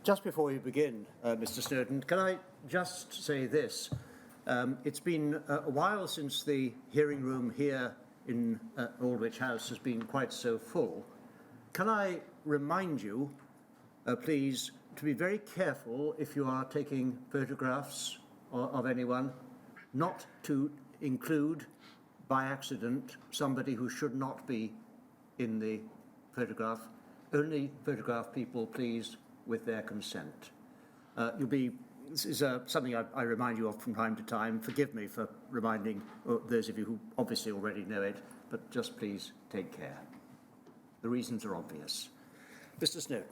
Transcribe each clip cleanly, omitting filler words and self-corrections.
Just before you begin, Mr. Snowden, can I just say this? It's been a while since the hearing room here in Aldwych House has been quite so full. Can I remind you, please, to be very careful if you are taking photographs of anyone, not to include by accident somebody who should not be in the photograph. Only photograph people, please, with their consent. This is something I remind you of from time to time. Forgive me for reminding those of you who obviously already know it, but just please take care. The reasons are obvious. Mr. Snowden.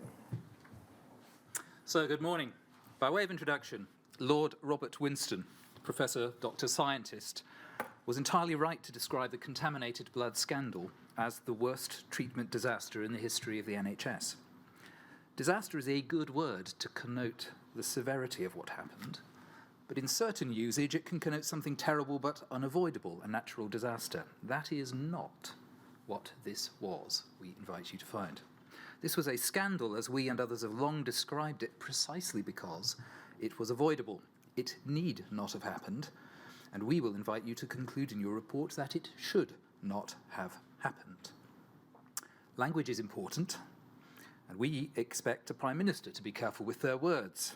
So, good morning. By way of introduction, Lord Robert Winston, Professor, Dr. Scientist, was entirely right to describe the contaminated blood scandal as the worst treatment disaster in the history of the NHS. Disaster is a good word to connote the severity of what happened, but in certain usage it can connote something terrible but unavoidable, a natural disaster. That is not what this was, we invite you to find. This was a scandal, as we and others have long described it, precisely because it was avoidable. It need not have happened, and we will invite you to conclude in your report that it should not have happened. Language is important, and we expect a Prime Minister to be careful with their words.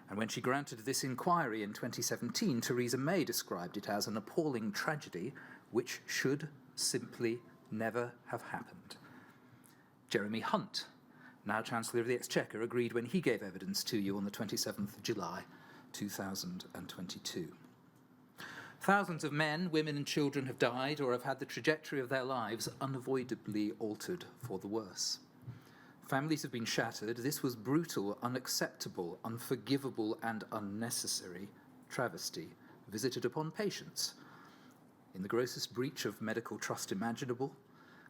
And when she granted this inquiry in 2017, Theresa May described it as an appalling tragedy which should simply never have happened. Jeremy Hunt, now Chancellor of the Exchequer, agreed when he gave evidence to you on the 27th of July 2022. Thousands of men, women and children have died or have had the trajectory of their lives unavoidably altered for the worse. Families have been shattered. This was brutal, unacceptable, unforgivable and unnecessary travesty visited upon patients in the grossest breach of medical trust imaginable,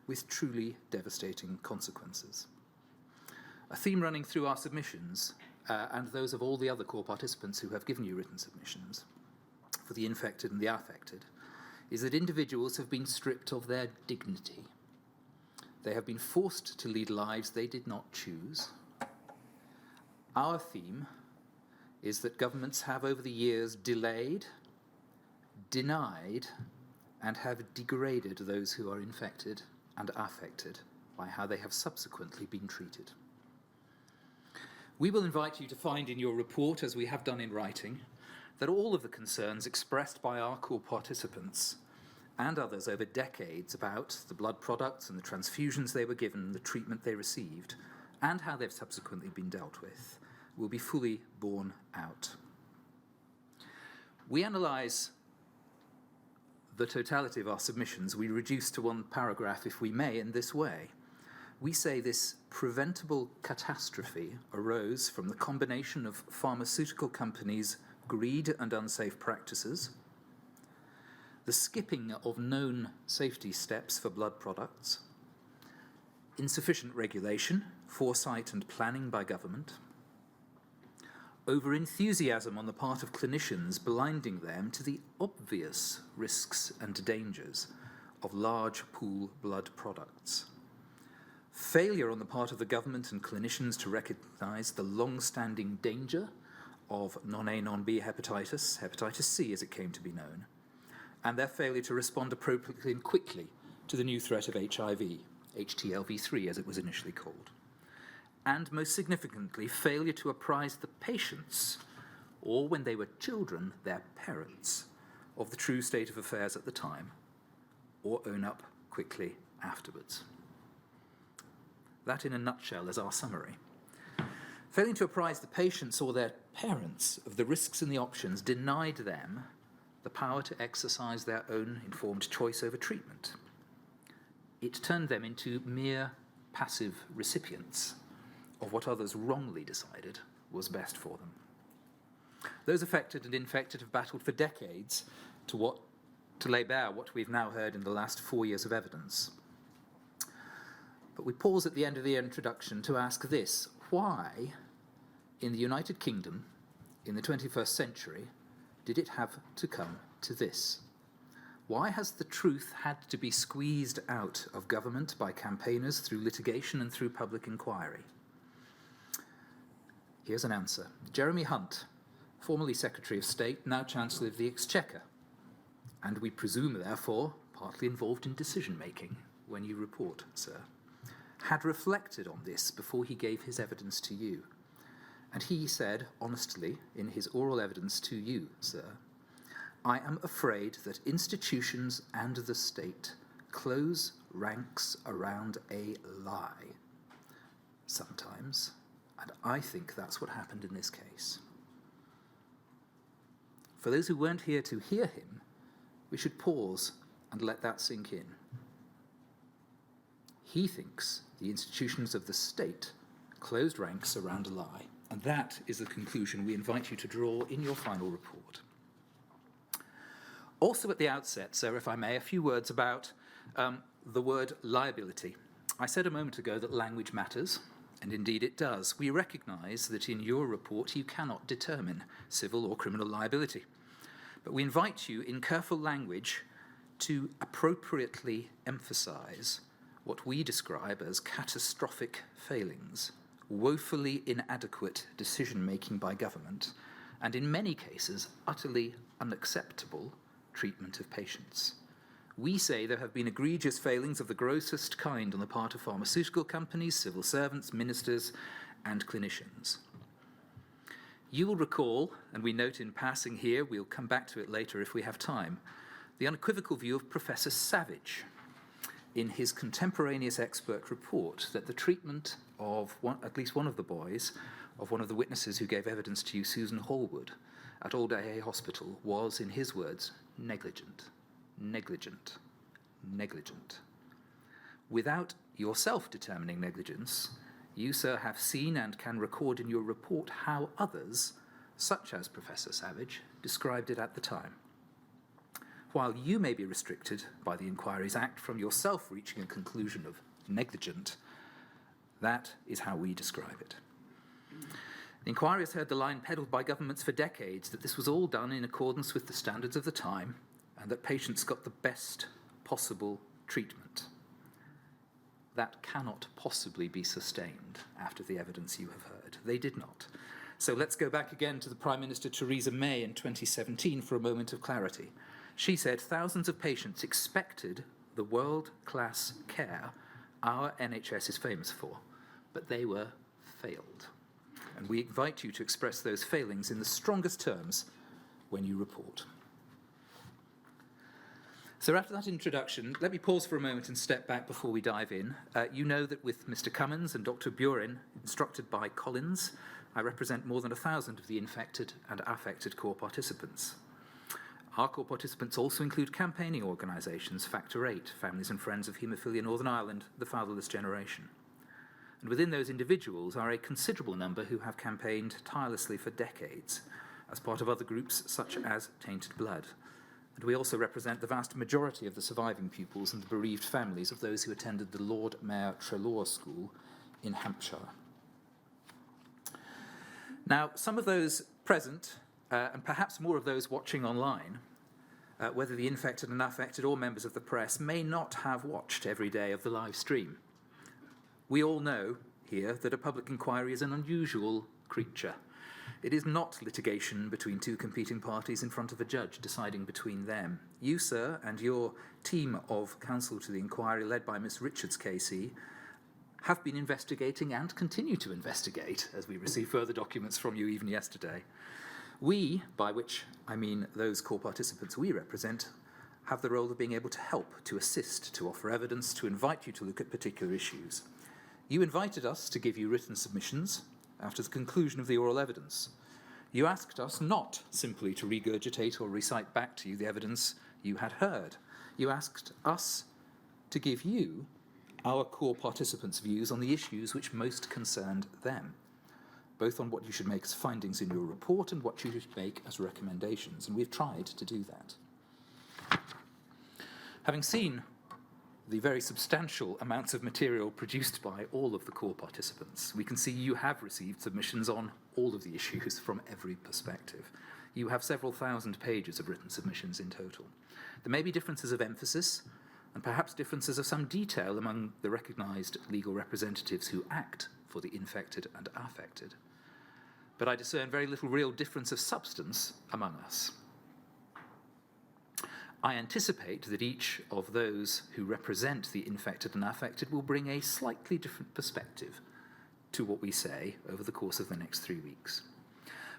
with truly devastating consequences. A theme running through our submissions, and those of all the other core participants who have given you written submissions, for the infected and the affected, is that individuals have been stripped of their dignity. They have been forced to lead lives they did not choose. Our theme is that governments have over the years delayed, denied, and have degraded those who are infected and affected by how they have subsequently been treated. We will invite you to find in your report, as we have done in writing, that all of the concerns expressed by our core participants and others over decades about the blood products and the transfusions they were given and the treatment they received and how they've subsequently been dealt with will be fully borne out. We analyse the totality of our submissions. We reduce to one paragraph, if we may, in this way. We say this preventable catastrophe arose from the combination of pharmaceutical companies' greed and unsafe practices, the skipping of known safety steps for blood products, insufficient regulation, foresight and planning by government, over-enthusiasm on the part of clinicians blinding them to the obvious risks and dangers of large pool blood products, failure on the part of the government and clinicians to recognise the long-standing danger of non-A, non-B hepatitis, hepatitis C as it came to be known, and their failure to respond appropriately and quickly to the new threat of HIV, HTLV3 as it was initially called. And most significantly, failure to apprise the patients, or when they were children, their parents, of the true state of affairs at the time, or own up quickly afterwards. That in a nutshell is our summary. Failing to apprise the patients or their parents of the risks and the options denied them the power to exercise their own informed choice over treatment. It turned them into mere passive recipients of what others wrongly decided was best for them. Those affected and infected have battled for decades to lay bare what we've now heard in the last 4 years of evidence. But we pause at the end of the introduction to ask this: why, in the United Kingdom, in the 21st century, did it have to come to this? Why has the truth had to be squeezed out of government by campaigners through litigation and through public inquiry? Here's an answer. Jeremy Hunt, formerly Secretary of State, now Chancellor of the Exchequer, and we presume, therefore, partly involved in decision-making when you report, sir, had reflected on this before he gave his evidence to you. And he said, honestly, in his oral evidence to you, sir, I am afraid that institutions and the state close ranks around a lie sometimes, and I think that's what happened in this case. For those who weren't here to hear him, we should pause and let that sink in. He thinks the institutions of the state closed ranks around a lie, and that is the conclusion we invite you to draw in your final report. Also at the outset, sir, if I may, a few words about the word liability. I said a moment ago that language matters, and indeed it does. We recognise that in your report you cannot determine civil or criminal liability, but we invite you in careful language to appropriately emphasise what we describe as catastrophic failings, woefully inadequate decision-making by government, and in many cases utterly unacceptable treatment of patients. We say there have been egregious failings of the grossest kind on the part of pharmaceutical companies, civil servants, ministers, and clinicians. You will recall, and we note in passing here, we'll come back to it later if we have time, the unequivocal view of Professor Savage in his contemporaneous expert report that the treatment of at least one of the boys, of one of the witnesses who gave evidence to you, Susan Hallwood, at Old AA Hospital, was, in his words, negligent, negligent, negligent. Without yourself determining negligence, you, sir, have seen and can record in your report how others, such as Professor Savage, described it at the time. While you may be restricted by the Inquiries Act from yourself reaching a conclusion of negligent, that is how we describe it. The inquiry has heard the line peddled by governments for decades that this was all done in accordance with the standards of the time and that patients got the best possible treatment. That cannot possibly be sustained after the evidence you have heard. They did not. So let's go back again to the Prime Minister Theresa May in 2017 for a moment of clarity. She said thousands of patients expected the world-class care our NHS is famous for, but they were failed. And we invite you to express those failings in the strongest terms when you report. So after that introduction, let me pause for a moment and step back before we dive in. You know that with Mr. Cummins and Dr. Burin, instructed by Collins, I represent more than 1,000 of the infected and affected core participants. Our core participants also include campaigning organisations, Factor 8, Families and Friends of Haemophilia Northern Ireland, the Fatherless Generation. And within those individuals are a considerable number who have campaigned tirelessly for decades as part of other groups such as Tainted Blood. And we also represent the vast majority of the surviving pupils and the bereaved families of those who attended the Lord Mayor Treloar School in Hampshire. Now, some of those present, and perhaps more of those watching online, whether the infected and affected or members of the press, may not have watched every day of the live stream. We all know here that a public inquiry is an unusual creature. It is not litigation between two competing parties in front of a judge deciding between them. You, sir, and your team of counsel to the inquiry led by Miss Richards KC have been investigating and continue to investigate, as we receive further documents from you even yesterday. We, by which I mean those core participants we represent, have the role of being able to help, to assist, to offer evidence, to invite you to look at particular issues. You invited us to give you written submissions after the conclusion of the oral evidence. You asked us not simply to regurgitate or recite back to you the evidence you had heard. You asked us to give you our core participants' views on the issues which most concerned them, both on what you should make as findings in your report and what you should make as recommendations, and we've tried to do that. Having seen the very substantial amounts of material produced by all of the core participants, we can see you have received submissions on all of the issues from every perspective. You have several thousand pages of written submissions in total. There may be differences of emphasis and perhaps differences of some detail among the recognised legal representatives who act for the infected and affected. but I discern very little real difference of substance among us. I anticipate that each of those who represent the infected and affected will bring a slightly different perspective to what we say over the course of the next 3 weeks.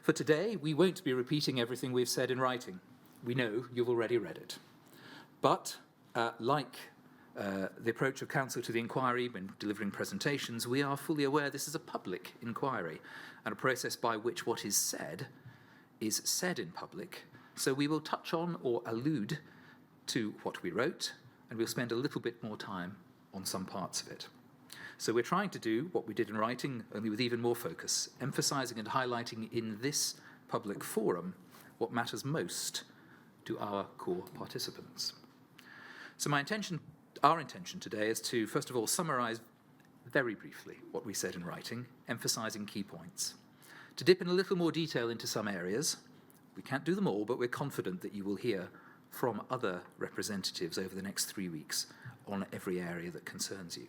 For today, we won't be repeating everything we've said in writing. We know you've already read it. But like the approach of counsel to the inquiry when delivering presentations, we are fully aware this is a public inquiry and a process by which what is said in public. So we will touch on or allude to what we wrote, and we'll spend a little bit more time on some parts of it. So we're trying to do what we did in writing, only with even more focus, emphasizing and highlighting in this public forum what matters most to our core participants. So our intention today is to, first of all, summarize very briefly what we said in writing, emphasizing key points. To dip in a little more detail into some areas. We can't do them all, but we're confident that you will hear from other representatives over the next 3 weeks on every area that concerns you.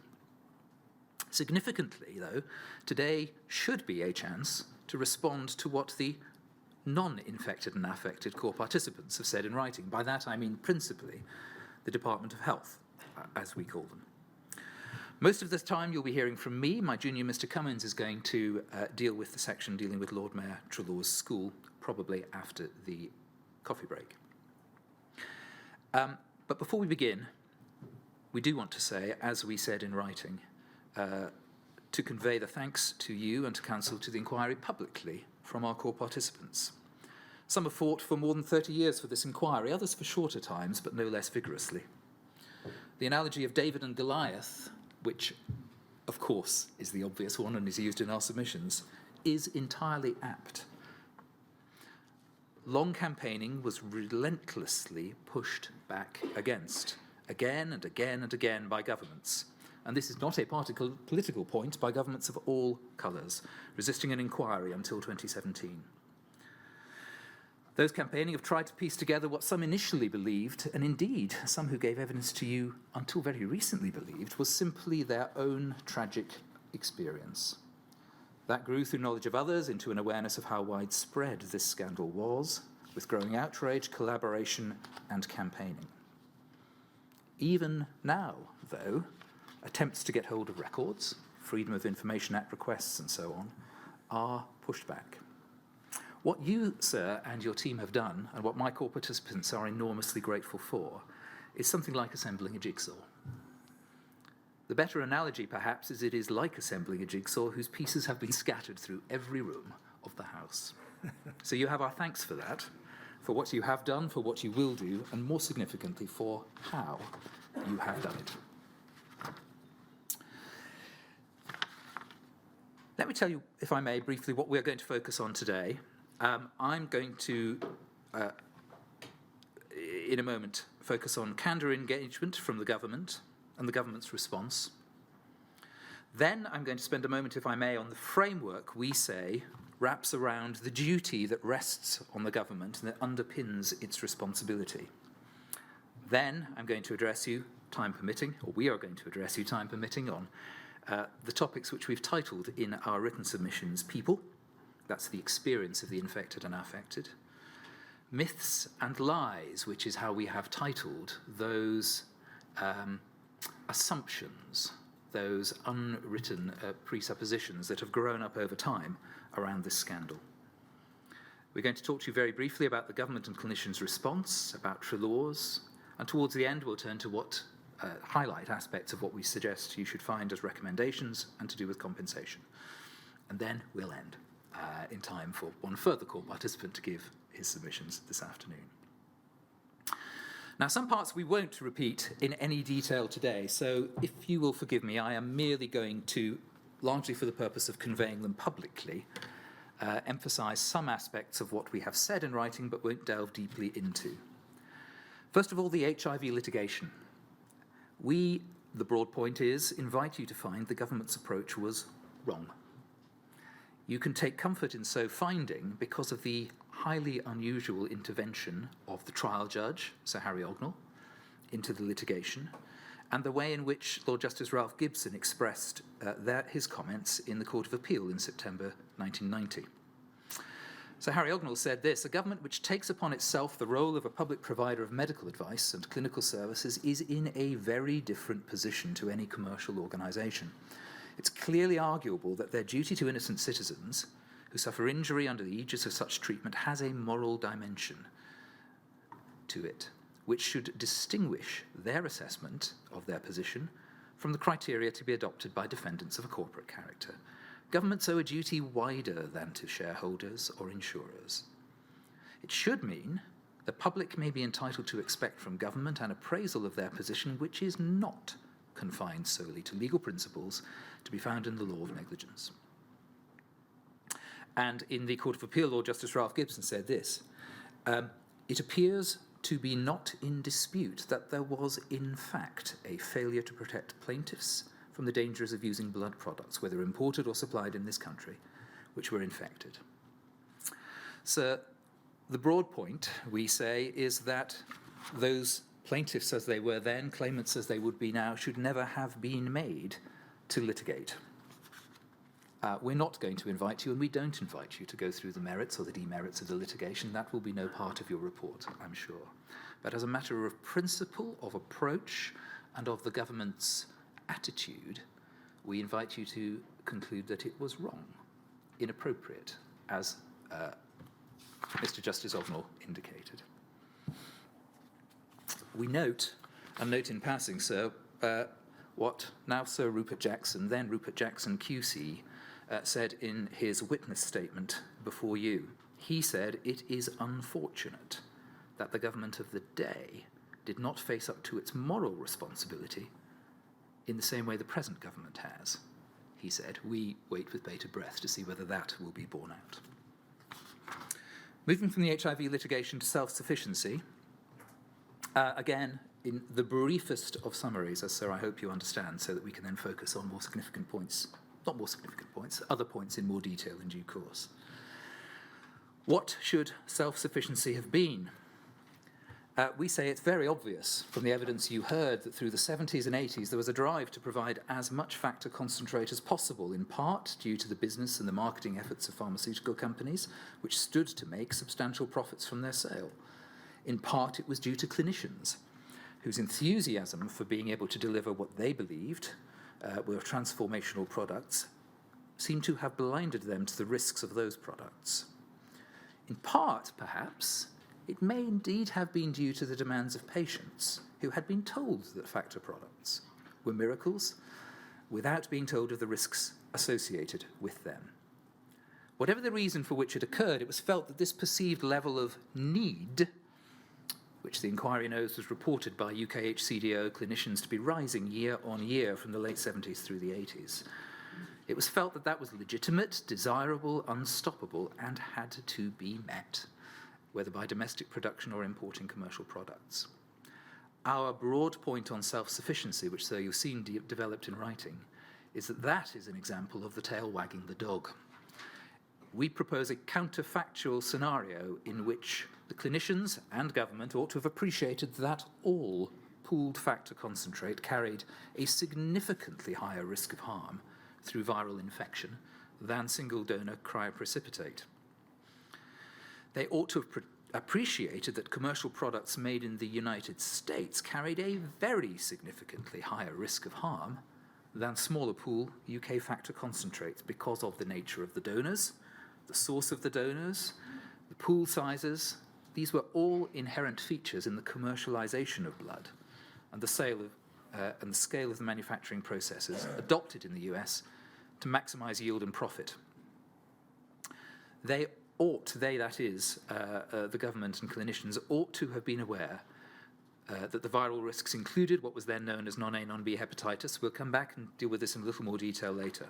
Significantly, though, today should be a chance to respond to what the non-infected and affected core participants have said in writing. By that I mean principally the Department of Health, as we call them. Most of the time you'll be hearing from me. My junior, Mr. Cummins, is going to deal with the section dealing with Lord Mayor Trelaw's school, probably after the coffee break. But before we begin, we do want to say, as we said in writing, to convey the thanks to you and to counsel to the inquiry publicly from our core participants. Some have fought for more than 30 years for this inquiry, others for shorter times, but no less vigorously. The analogy of David and Goliath, which, of course, is the obvious one and is used in our submissions, is entirely apt. Long campaigning was relentlessly pushed back against, again and again and again by governments. And this is not a political point, by governments of all colours, resisting an inquiry until 2017. Those campaigning have tried to piece together what some initially believed, and indeed some who gave evidence to you until very recently believed, was simply their own tragic experience. That grew through knowledge of others into an awareness of how widespread this scandal was, with growing outrage, collaboration, and campaigning. Even now, though, attempts to get hold of records, Freedom of Information Act requests and so on, are pushed back. What you, sir, and your team have done, and what my core participants are enormously grateful for, is something like assembling a jigsaw. The better analogy, perhaps, is it is like assembling a jigsaw whose pieces have been scattered through every room of the house. So you have our thanks for that, for what you have done, for what you will do, and more significantly, for how you have done it. Let me tell you, if I may, briefly what we're going to focus on today. I'm going to, in a moment, focus on candor engagement from the government and the government's response. Then I'm going to spend a moment, if I may, on the framework we say wraps around the duty that rests on the government and that underpins its responsibility. Then I'm going to address you, time permitting, or we are going to address you, time permitting, on the topics which we've titled in our written submissions: people, that's the experience of the infected and affected; myths and lies, which is how we have titled those assumptions, those unwritten presuppositions that have grown up over time around this scandal. We're going to talk to you very briefly about the government and clinicians' response, about Trelaw's, and towards the end we'll turn to what highlight aspects of what we suggest you should find as recommendations and to do with compensation. And then we'll end in time for one further core participant to give his submissions this afternoon. Now, some parts we won't repeat in any detail today, so if you will forgive me, I am merely going to, largely for the purpose of conveying them publicly, emphasise some aspects of what we have said in writing but won't delve deeply into. First of all, the HIV litigation. We, the broad point is, invite you to find the government's approach was wrong. You can take comfort in so finding because of the highly unusual intervention of the trial judge, Sir Harry Ognall, into the litigation, and the way in which Lord Justice Ralph Gibson expressed his comments in the Court of Appeal in September 1990. So Harry Ognall said this: "A government which takes upon itself the role of a public provider of medical advice and clinical services is in a very different position to any commercial organisation. It's clearly arguable that their duty to innocent citizens who suffer injury under the aegis of such treatment has a moral dimension to it, which should distinguish their assessment of their position from the criteria to be adopted by defendants of a corporate character. Governments owe a duty wider than to shareholders or insurers. It should mean the public may be entitled to expect from government an appraisal of their position which is not confined solely to legal principles to be found in the law of negligence." And in the Court of Appeal law, Justice Ralph Gibson said this: "It appears to be not in dispute that there was, in fact, a failure to protect plaintiffs from the dangers of using blood products, whether imported or supplied in this country, which were infected." So the broad point, we say, is that those plaintiffs as they were then, claimants as they would be now, should never have been made to litigate. We're not going to invite you, and we don't invite you to go through the merits or the demerits of the litigation. That will be no part of your report, I'm sure. But as a matter of principle, of approach, and of the government's attitude, we invite you to conclude that it was wrong, inappropriate, as Mr. Justice Ognall indicated. We note, and note in passing, sir, what now Sir Rupert Jackson, then Rupert Jackson QC, said in his witness statement before you. He said, "It is unfortunate that the government of the day did not face up to its moral responsibility in the same way the present government has." He said, "We wait with bated breath to see whether that will be borne out." Moving from the HIV litigation to self-sufficiency, again, in the briefest of summaries, as sir, I hope you understand, so that we can then focus on more significant points, not more significant points, other points in more detail in due course. What should self-sufficiency have been? We say it's very obvious from the evidence you heard that through the 70s and 80s there was a drive to provide as much factor concentrate as possible, in part due to the business and the marketing efforts of pharmaceutical companies, which stood to make substantial profits from their sale. In part it was due to clinicians, whose enthusiasm for being able to deliver what they believed were transformational products seemed to have blinded them to the risks of those products. In part, perhaps, it may indeed have been due to the demands of patients who had been told that factor products were miracles without being told of the risks associated with them. Whatever the reason for which it occurred, it was felt that this perceived level of need, which the inquiry knows was reported by UK HCDO clinicians to be rising year on year from the late 70s through the 80s. It was felt that that was legitimate, desirable, unstoppable, and had to be met, whether by domestic production or importing commercial products. Our broad point on self-sufficiency, which, sir, you've seen developed in writing, is that that is an example of the tail wagging the dog. We propose a counterfactual scenario in which the clinicians and government ought to have appreciated that all pooled factor concentrate carried a significantly higher risk of harm through viral infection than single donor cryoprecipitate. They ought to have appreciated that commercial products made in the United States carried a very significantly higher risk of harm than smaller pool UK factor concentrates because of the nature of the donors, the source of the donors, the pool sizes. These were all inherent features in the commercialization of blood and the sale of, and the scale of the manufacturing processes adopted in the US to maximize yield and profit. The government and clinicians, ought to have been aware that the viral risks included what was then known as non-A, non-B hepatitis. We'll come back and deal with this in a little more detail later.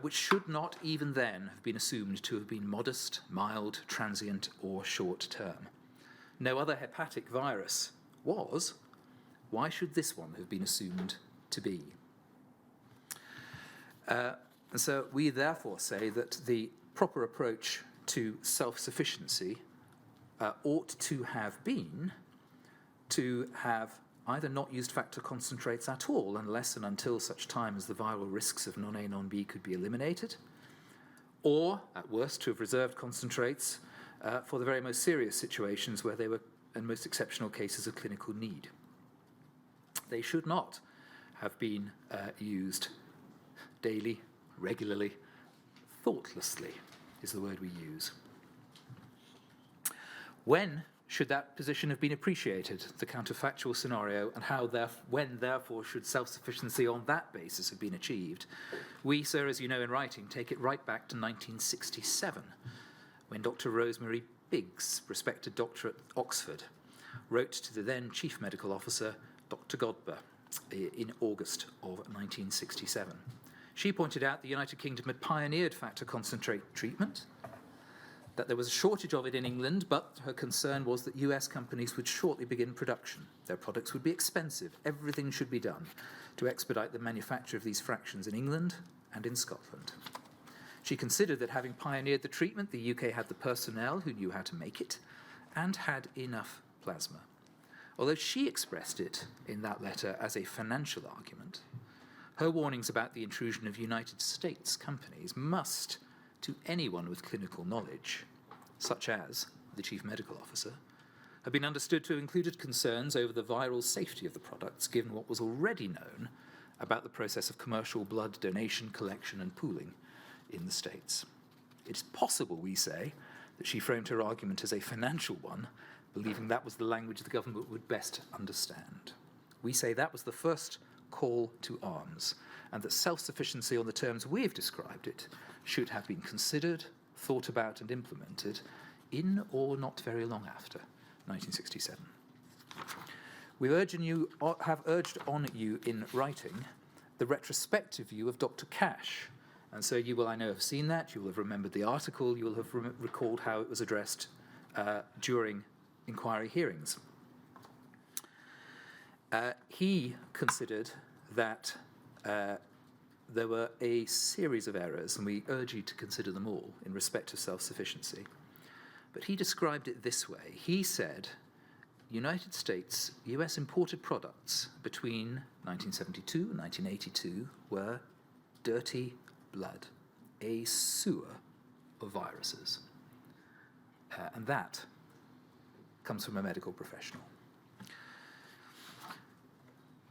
Which should not even then have been assumed to have been modest, mild, transient, or short-term. No other hepatic virus was. Why should this one have been assumed to be? And so we therefore say that the proper approach to self-sufficiency ought to have been to have either not used factor concentrates at all unless and until such time as the viral risks of non-A, non-B could be eliminated, or, at worst, to have reserved concentrates for the very most serious situations where they were in most exceptional cases of clinical need. They should not have been used daily, regularly, thoughtlessly is the word we use. When should that position have been appreciated, the counterfactual scenario, and when, therefore, should self-sufficiency on that basis have been achieved? We, sir, as you know in writing, take it right back to 1967, when Dr. Rosemary Biggs, respected doctor at Oxford, wrote to the then Chief Medical Officer, Dr. Godber, in August of 1967. She pointed out the United Kingdom had pioneered factor concentrate treatment, that there was a shortage of it in England, but her concern was that US companies would shortly begin production. Their products would be expensive. Everything should be done to expedite the manufacture of these fractions in England and in Scotland. She considered that having pioneered the treatment, the UK had the personnel who knew how to make it and had enough plasma. Although she expressed it in that letter as a financial argument, her warnings about the intrusion of United States companies must, to anyone with clinical knowledge, such as the Chief Medical Officer, have been understood to have included concerns over the viral safety of the products, given what was already known about the process of commercial blood donation, collection, and pooling in the States. It is possible, we say, that she framed her argument as a financial one, believing that was the language the government would best understand. We say that was the first call to arms, and that self-sufficiency on the terms we've described it should have been considered, thought about, and implemented in or not very long after 1967. We have urged on you in writing the retrospective view of Dr. Cash, and so you will, I know, have seen that, you will have remembered the article, you will have recalled how it was addressed during inquiry hearings. He considered that there were a series of errors, and we urge you to consider them all in respect of self-sufficiency. But he described it this way. He said, United States, US imported products between 1972 and 1982 were dirty blood, a sewer of viruses. And that comes from a medical professional.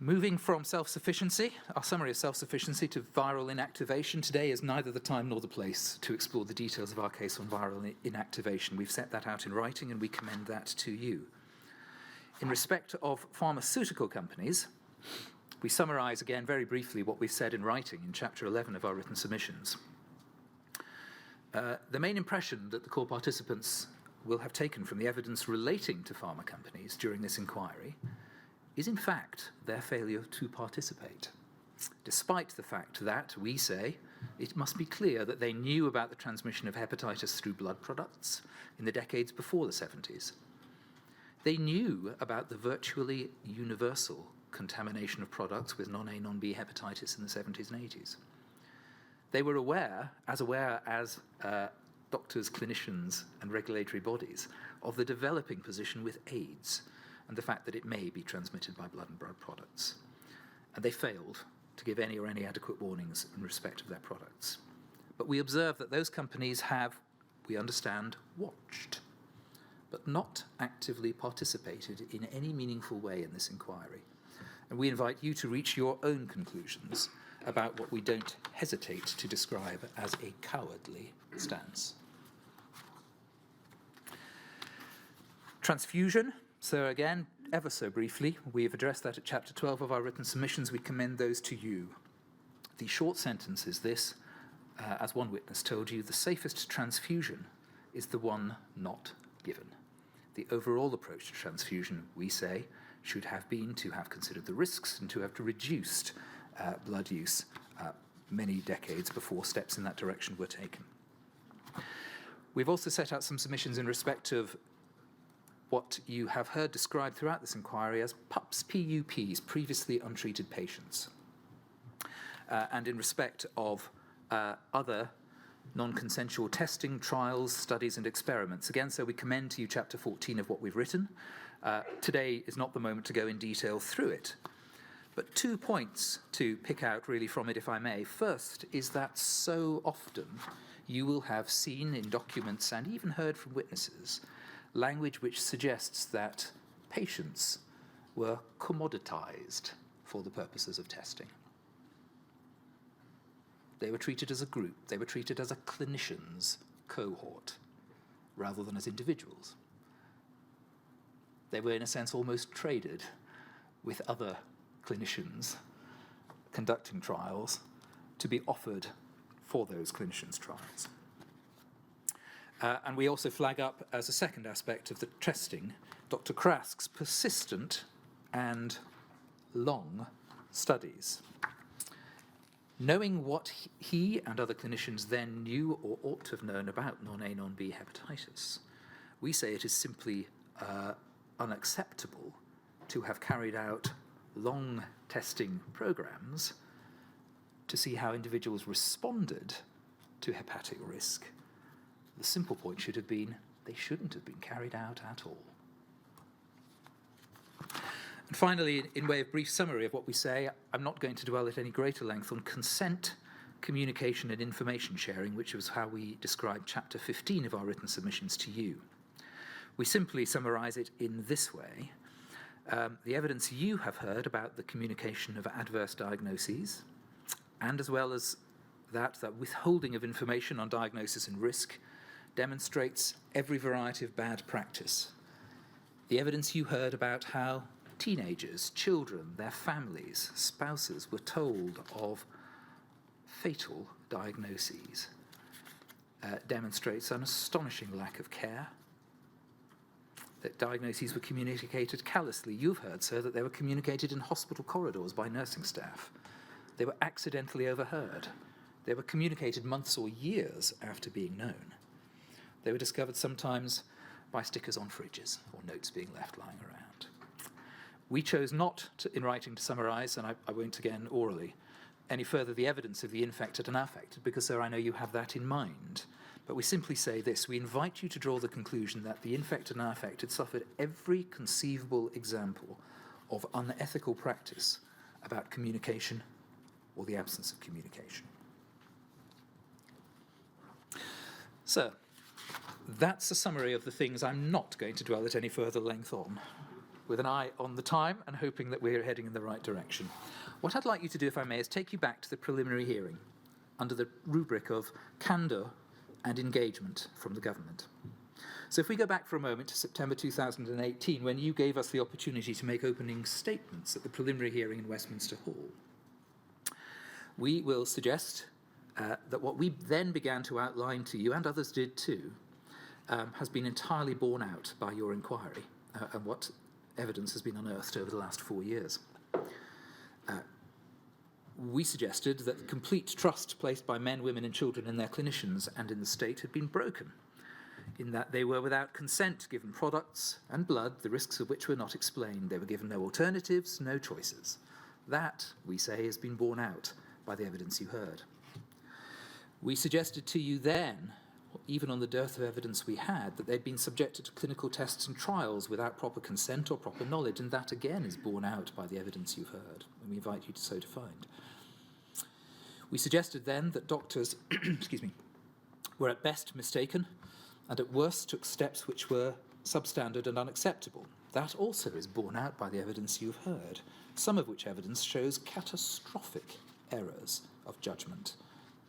Moving from self-sufficiency, our summary of self-sufficiency, to viral inactivation, today is neither the time nor the place to explore the details of our case on viral inactivation. We've set that out in writing and we commend that to you. In respect of pharmaceutical companies, we summarise again very briefly what we've said in writing in Chapter 11 of our written submissions. The main impression that the core participants will have taken from the evidence relating to pharma companies during this inquiry is in fact their failure to participate, despite the fact that, we say, it must be clear that they knew about the transmission of hepatitis through blood products in the decades before the 70s. They knew about the virtually universal contamination of products with non-A, non-B hepatitis in the 70s and 80s. They were aware as doctors, clinicians, and regulatory bodies of the developing position with AIDS and the fact that it may be transmitted by blood and blood products. And they failed to give any adequate warnings in respect of their products. But we observe that those companies have, we understand, watched, but not actively participated in any meaningful way in this inquiry. And we invite you to reach your own conclusions about what we don't hesitate to describe as a cowardly stance. Transfusion. So again, ever so briefly, we have addressed that at Chapter 12 of our written submissions. We commend those to you. The short sentence is this, as one witness told you, the safest transfusion is the one not given. The overall approach to transfusion, we say, should have been to have considered the risks and to have reduced blood use many decades before steps in that direction were taken. We've also set out some submissions in respect of what you have heard described throughout this inquiry as PUPs, PUPs, previously untreated patients. And in respect of other non-consensual testing, trials, studies, and experiments. Again, so we commend to you Chapter 14 of what we've written. Today is not the moment to go in detail through it. But 2 points to pick out really from it, if I may. First is that so often you will have seen in documents and even heard from witnesses language which suggests that patients were commoditized for the purposes of testing. They were treated as a group, they were treated as a clinician's cohort, rather than as individuals. They were, in a sense, almost traded with other clinicians conducting trials to be offered for those clinicians' trials. And we also flag up as a second aspect of the testing Dr. Krask's persistent and long studies. Knowing what he and other clinicians then knew or ought to have known about non-A, non-B hepatitis, we say it is simply unacceptable to have carried out long testing programs to see how individuals responded to hepatic risk. The simple point should have been they shouldn't have been carried out at all. And finally, in way of brief summary of what we say, I'm not going to dwell at any greater length on consent, communication and information sharing, which was how we described chapter 15 of our written submissions to you. We simply summarise it in this way. The evidence you have heard about the communication of adverse diagnoses, and as well as that withholding of information on diagnosis and risk, demonstrates every variety of bad practice. The evidence you heard about how teenagers, children, their families, spouses were told of fatal diagnoses demonstrates an astonishing lack of care. That diagnoses were communicated callously. You've heard, sir, that they were communicated in hospital corridors by nursing staff. They were accidentally overheard. They were communicated months or years after being known. They were discovered sometimes by stickers on fridges or notes being left lying around. We chose not to, in writing to summarise, and I won't again orally, any further the evidence of the infected and affected, because, sir, I know you have that in mind. But we simply say this: we invite you to draw the conclusion that the infected and affected suffered every conceivable example of unethical practice about communication or the absence of communication. So, that's a summary of the things I'm not going to dwell at any further length on, with an eye on the time and hoping that we're heading in the right direction. What I'd like you to do, if I may, is take you back to the preliminary hearing under the rubric of candor and engagement from the government. So if we go back for a moment to September 2018, when you gave us the opportunity to make opening statements at the preliminary hearing in Westminster Hall, we will suggest that what we then began to outline to you, and others did too, has been entirely borne out by your inquiry and what evidence has been unearthed over the last 4 years. We suggested that the complete trust placed by men, women and children in their clinicians and in the state had been broken, in that they were without consent given products and blood, the risks of which were not explained. They were given no alternatives, no choices. That, we say, has been borne out by the evidence you heard. We suggested to you then, even on the dearth of evidence we had, that they'd been subjected to clinical tests and trials without proper consent or proper knowledge, and that again is borne out by the evidence you've heard, and we invite you to so to find. We suggested then that doctors were at best mistaken and at worst took steps which were substandard and unacceptable. That also is borne out by the evidence you've heard, some of which evidence shows catastrophic errors of judgment,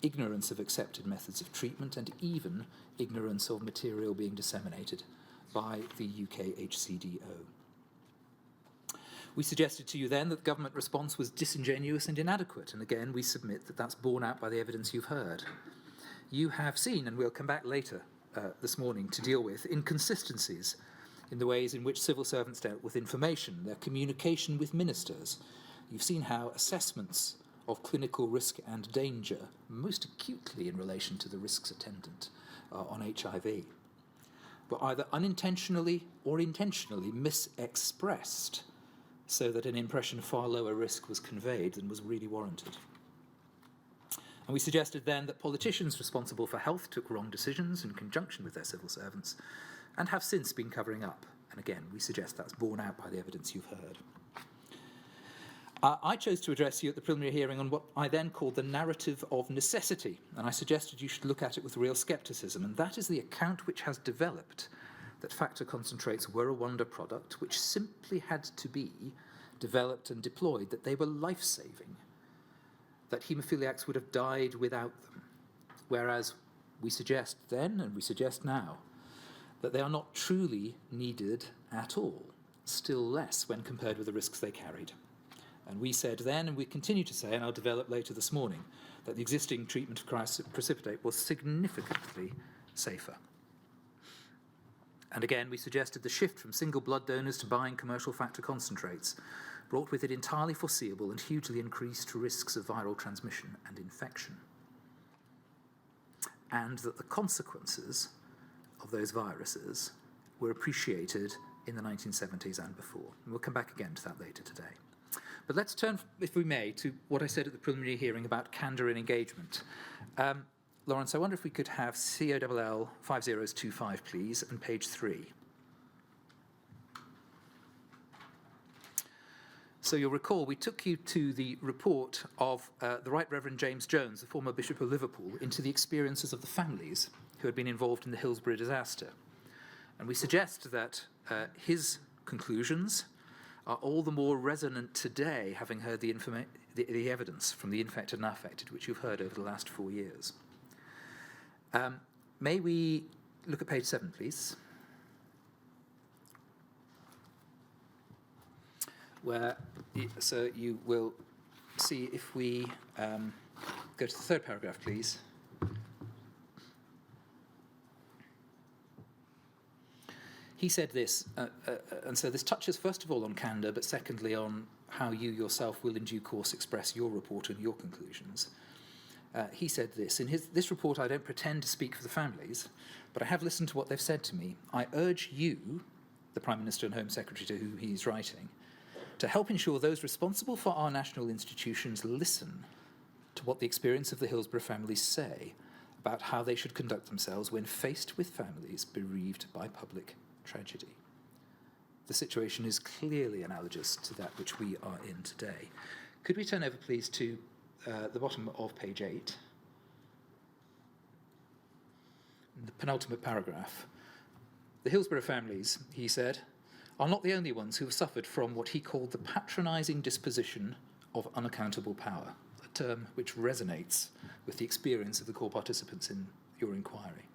ignorance of accepted methods of treatment, and even ignorance of material being disseminated by the UK HCDO. We suggested to you then that the government response was disingenuous and inadequate, and again we submit that that's borne out by the evidence you've heard. You have seen, and we'll come back later this morning to deal with, inconsistencies in the ways in which civil servants dealt with information, their communication with ministers. You've seen how assessments of clinical risk and danger, most acutely in relation to the risks attendant on HIV, were either unintentionally or intentionally misexpressed, so that an impression of far lower risk was conveyed than was really warranted. And we suggested then that politicians responsible for health took wrong decisions in conjunction with their civil servants and have since been covering up. And again, we suggest that's borne out by the evidence you've heard. I chose to address you at the preliminary hearing on what I then called the narrative of necessity, and I suggested you should look at it with real scepticism, and that is the account which has developed that factor concentrates were a wonder product which simply had to be developed and deployed, that they were life-saving, that haemophiliacs would have died without them, whereas we suggest then, and we suggest now, that they are not truly needed at all, still less when compared with the risks they carried. And we said then, and we continue to say, and I'll develop later this morning, that the existing treatment of precipitate was significantly safer. And again, we suggested the shift from single blood donors to buying commercial factor concentrates brought with it entirely foreseeable and hugely increased risks of viral transmission and infection. And that the consequences of those viruses were appreciated in the 1970s and before. And we'll come back again to that later today. But let's turn, if we may, to what I said at the preliminary hearing about candor and engagement. Lawrence, I wonder if we could have COLL 5025, please, and page 3. So you'll recall we took you to the report of the Right Reverend James Jones, the former Bishop of Liverpool, into the experiences of the families who had been involved in the Hillsborough disaster. And we suggest that his conclusions are all the more resonant today, having heard the evidence from the infected and affected, which you've heard over the last 4 years. May we look at page 7, please? Where, so you will see if we go to the third paragraph, please. He said this, and so this touches first of all on candor, but secondly on how you yourself will in due course express your report and your conclusions. He said this, in this report I don't pretend to speak for the families, but I have listened to what they've said to me. I urge you, the Prime Minister and Home Secretary to whom he's writing, to help ensure those responsible for our national institutions listen to what the experience of the Hillsborough families say about how they should conduct themselves when faced with families bereaved by public tragedy. The situation is clearly analogous to that which we are in today. Could we turn over, please, to the bottom of page 8, the penultimate paragraph. The Hillsborough families, he said, are not the only ones who have suffered from what he called the patronising disposition of unaccountable power, a term which resonates with the experience of the core participants in your inquiry.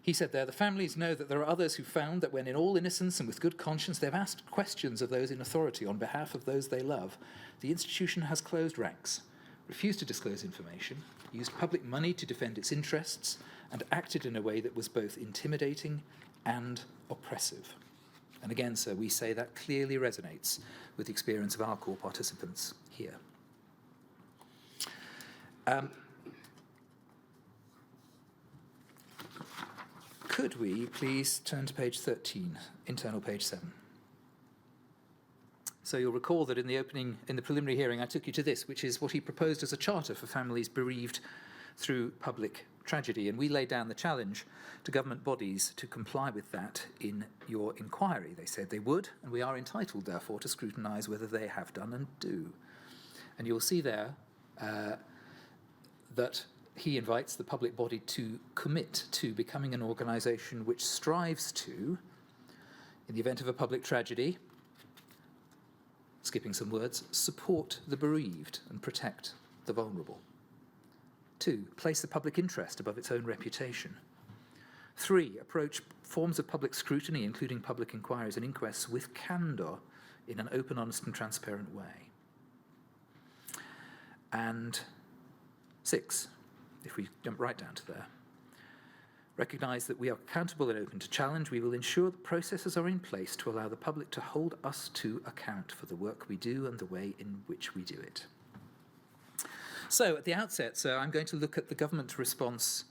He said there, the families know that there are others who found that when in all innocence and with good conscience they've asked questions of those in authority on behalf of those they love, the institution has closed ranks, refused to disclose information, used public money to defend its interests, and acted in a way that was both intimidating and oppressive. And again, sir, we say that clearly resonates with the experience of our core participants here. Could we please turn to page 13, internal page 7? So you'll recall that in the preliminary hearing, I took you to this, which is what he proposed as a charter for families bereaved through public tragedy. And we laid down the challenge to government bodies to comply with that in your inquiry. They said they would, and we are entitled, therefore, to scrutinise whether they have done and do. And you'll see there that he invites the public body to commit to becoming an organisation which strives to, in the event of a public tragedy, skipping some words, support the bereaved and protect the vulnerable. 2, place the public interest above its own reputation. 3, approach forms of public scrutiny, including public inquiries and inquests, with candour in an open, honest and transparent way. And 6, if we jump right down to there, recognise that we are accountable and open to challenge. We will ensure that processes are in place to allow the public to hold us to account for the work we do and the way in which we do it. So at the outset, sir, I'm going to look at the government response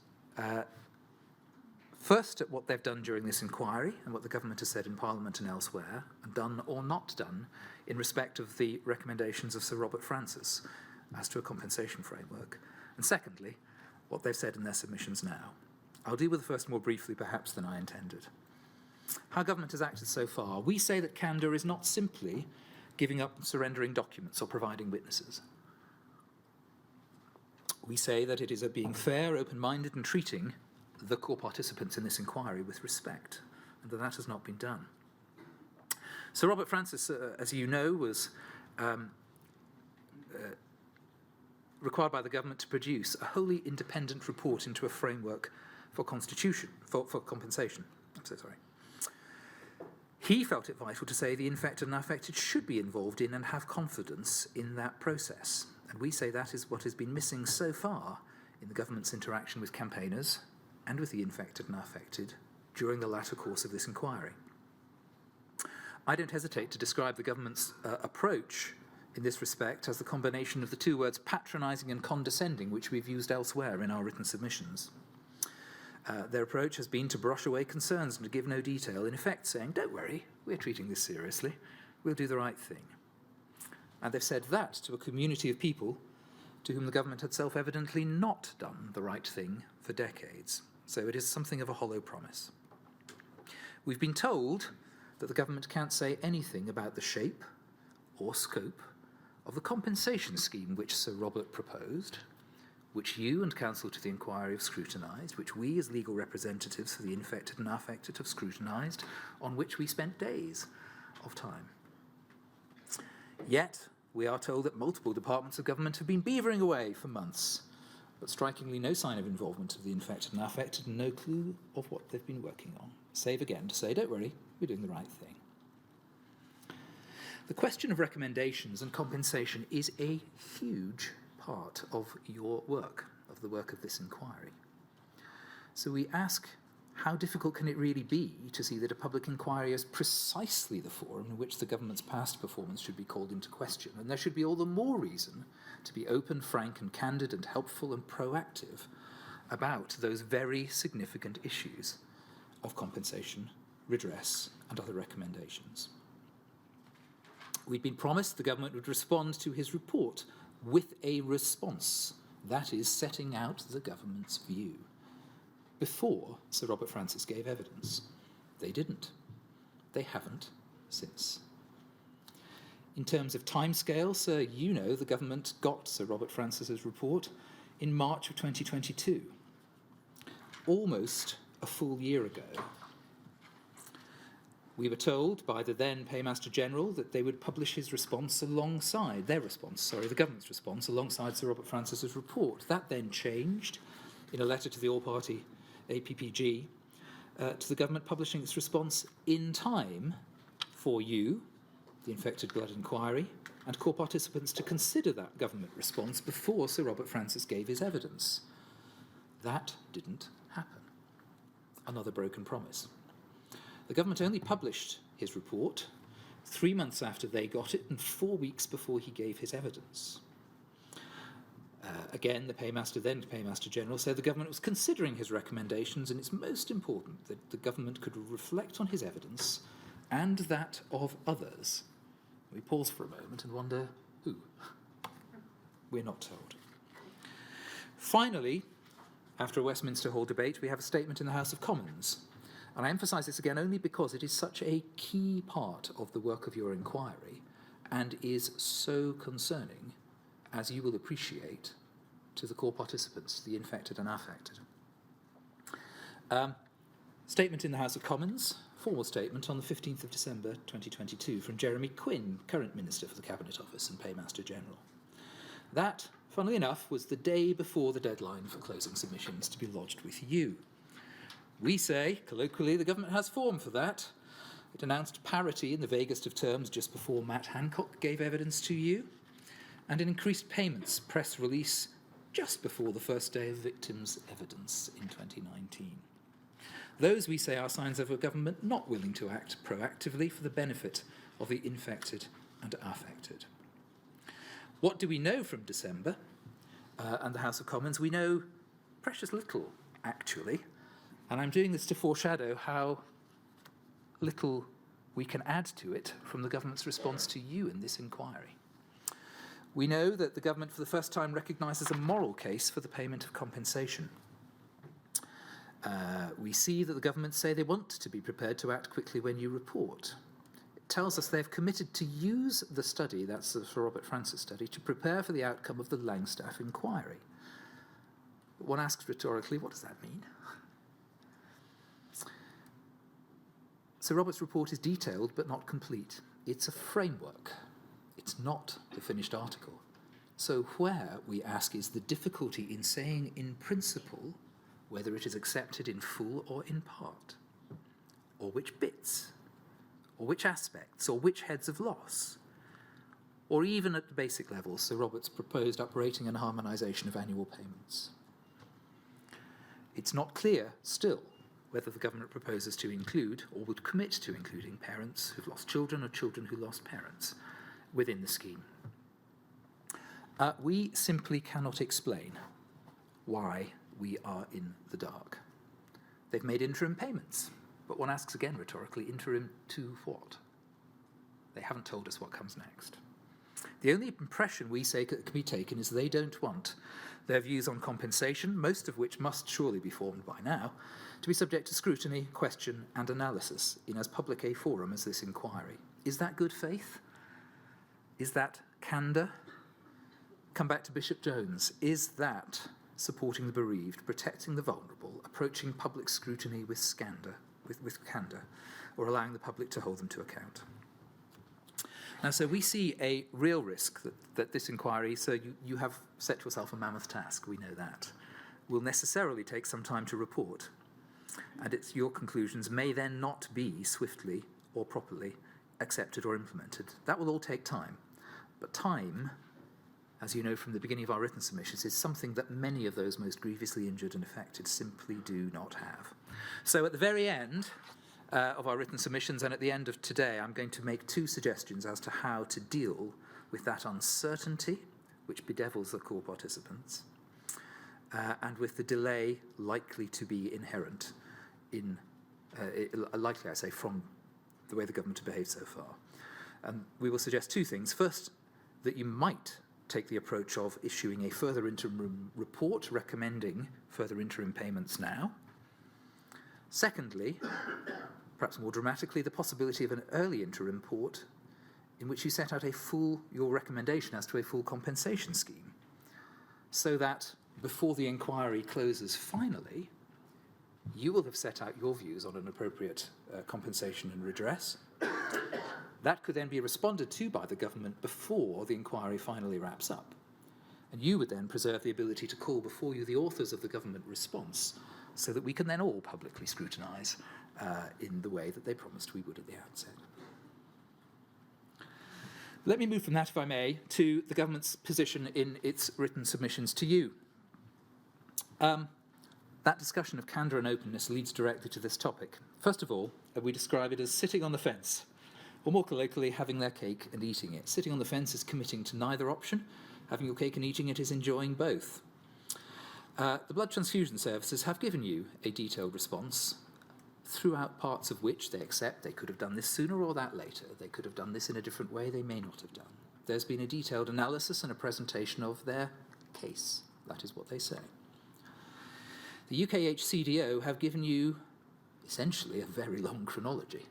first at what they've done during this inquiry and what the government has said in Parliament and elsewhere, and done or not done in respect of the recommendations of Sir Robert Francis as to a compensation framework. And secondly, what they've said in their submissions now. I'll deal with the first more briefly, perhaps, than I intended. How government has acted so far. We say that candour is not simply giving up and surrendering documents or providing witnesses. We say that it is being fair, open-minded and treating the core participants in this inquiry with respect, and that has not been done. Sir Robert Francis, as you know, was required by the government to produce a wholly independent report into a framework for compensation. I'm so sorry. He felt it vital to say the infected and unaffected should be involved in and have confidence in that process. And we say that is what has been missing so far in the government's interaction with campaigners and with the infected and unaffected during the latter course of this inquiry. I don't hesitate to describe the government's approach in this respect as the combination of the two words patronising and condescending, which we've used elsewhere in our written submissions. Their approach has been to brush away concerns and to give no detail, in effect saying, don't worry, we're treating this seriously, we'll do the right thing. And they've said that to a community of people to whom the government had self-evidently not done the right thing for decades. So it is something of a hollow promise. We've been told that the government can't say anything about the shape or scope of the compensation scheme which Sir Robert proposed, which you and counsel to the inquiry have scrutinised, which we as legal representatives for the infected and unaffected have scrutinised, on which we spent days of time. Yet, we are told that multiple departments of government have been beavering away for months, but strikingly no sign of involvement of the infected and unaffected and no clue of what they've been working on, save again to say, don't worry, we're doing the right thing. The question of recommendations and compensation is a huge part of your work, of the work of this inquiry. So we ask, how difficult can it really be to see that a public inquiry is precisely the forum in which the government's past performance should be called into question, and there should be all the more reason to be open, frank and candid and helpful and proactive about those very significant issues of compensation, redress and other recommendations. We'd been promised the government would respond to his report with a response, that is, setting out the government's view, before Sir Robert Francis gave evidence. They didn't. They haven't since. In terms of timescale, sir, you know the government got Sir Robert Francis's report in March of 2022, almost a full year ago. We were told by the then Paymaster General that they would publish his response alongside, the government's response alongside Sir Robert Francis's report. That then changed in a letter to the all-party APPG to the government publishing its response in time for you, the infected blood inquiry, and core participants to consider that government response before Sir Robert Francis gave his evidence. That didn't happen. Another broken promise. The government only published his report 3 months after they got it and 4 weeks before he gave his evidence. Again, the Paymaster General, said the government was considering his recommendations, and it's most important that the government could reflect on his evidence and that of others. We pause for a moment and wonder who. We're not told. Finally, after a Westminster Hall debate, we have a statement in the House of Commons. And I emphasise this again only because it is such a key part of the work of your inquiry and is so concerning, as you will appreciate, to the core participants, the infected and affected. Statement in the House of Commons, formal statement on the 15th of December 2022 from Jeremy Quinn, current Minister for the Cabinet Office and Paymaster General. That, funnily enough, was the day before the deadline for closing submissions to be lodged with you. We say, colloquially, the government has form for that. It announced parity in the vaguest of terms just before Matt Hancock gave evidence to you, and an increased payments press release just before the first day of victims' evidence in 2019. Those, we say, are signs of a government not willing to act proactively for the benefit of the infected and affected. What do we know from December and the House of Commons? We know precious little, actually. And I'm doing this to foreshadow how little we can add to it from the government's response to you in this inquiry. We know that the government for the first time recognises a moral case for the payment of compensation. We see that the government say they want to be prepared to act quickly when you report. tells us they've committed to use the study, that's the Sir Robert Francis study, to prepare for the outcome of the Langstaff inquiry. But one asks rhetorically, what does that mean? Sir Robert's report is detailed but not complete. It's a framework. It's not the finished article. So where, we ask, is the difficulty in saying in principle whether it is accepted in full or in part, or which bits, or which aspects, or which heads of loss, or even at the basic level, Sir Robert's proposed uprating and harmonisation of annual payments. It's not clear, still, whether the government proposes to include, or would commit to including, parents who've lost children or children who lost parents within the scheme. We simply cannot explain why we are in the dark. They've made interim payments, but one asks again rhetorically, interim to what? They haven't told us what comes next. The only impression we say that can be taken is they don't want their views on compensation, most of which must surely be formed by now, to be subject to scrutiny, question and analysis in as public a forum as this inquiry. Is that good faith? Is that candor? Come back to Bishop Jones. Is that supporting the bereaved, protecting the vulnerable, approaching public scrutiny with candor, or allowing the public to hold them to account? Now, so we see a real risk that this inquiry, so you have set yourself a mammoth task, we know that, will necessarily take some time to report, and your conclusions may then not be swiftly or properly accepted or implemented. That will all take time, but time, as you know from the beginning of our written submissions, is something that many of those most grievously injured and affected simply do not have. So at the very end of our written submissions and at the end of today, I'm going to make two suggestions as to how to deal with that uncertainty which bedevils the core participants and with the delay likely to be inherent in, likely I say, from the way the government has behaved so far. We will suggest two things. First, that you might take the approach of issuing a further interim report recommending further interim payments now. Secondly, perhaps more dramatically, the possibility of an early interim report in which you set out your recommendation as to a full compensation scheme, so that before the inquiry closes finally, you will have set out your views on an appropriate compensation and redress. That could then be responded to by the government before the inquiry finally wraps up. And you would then preserve the ability to call before you the authors of the government response so that we can then all publicly scrutinise in the way that they promised we would at the outset. Let me move from that, if I may, to the government's position in its written submissions to you. That discussion of candour and openness leads directly to this topic. First of all, we describe it as sitting on the fence, or more colloquially, having their cake and eating it. Sitting on the fence is committing to neither option. Having your cake and eating it is enjoying both. The blood transfusion services have given you a detailed response, throughout parts of which they accept they could have done this sooner or that later. They could have done this in a different way they may not have done. There's been a detailed analysis and a presentation of their case. That is what they say. The UKHCDO have given you essentially a very long chronology,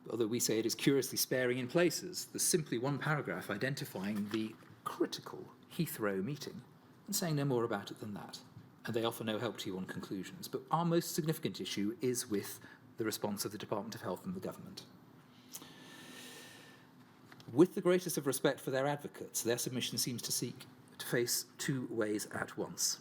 although we say it is curiously sparing in places. There's simply one paragraph identifying the critical Heathrow meeting and saying no more about it than that. And they offer no help to you on conclusions. But our most significant issue is with the response of the Department of Health and the government. With the greatest of respect for their advocates, their submission seems to seek to face two ways at once.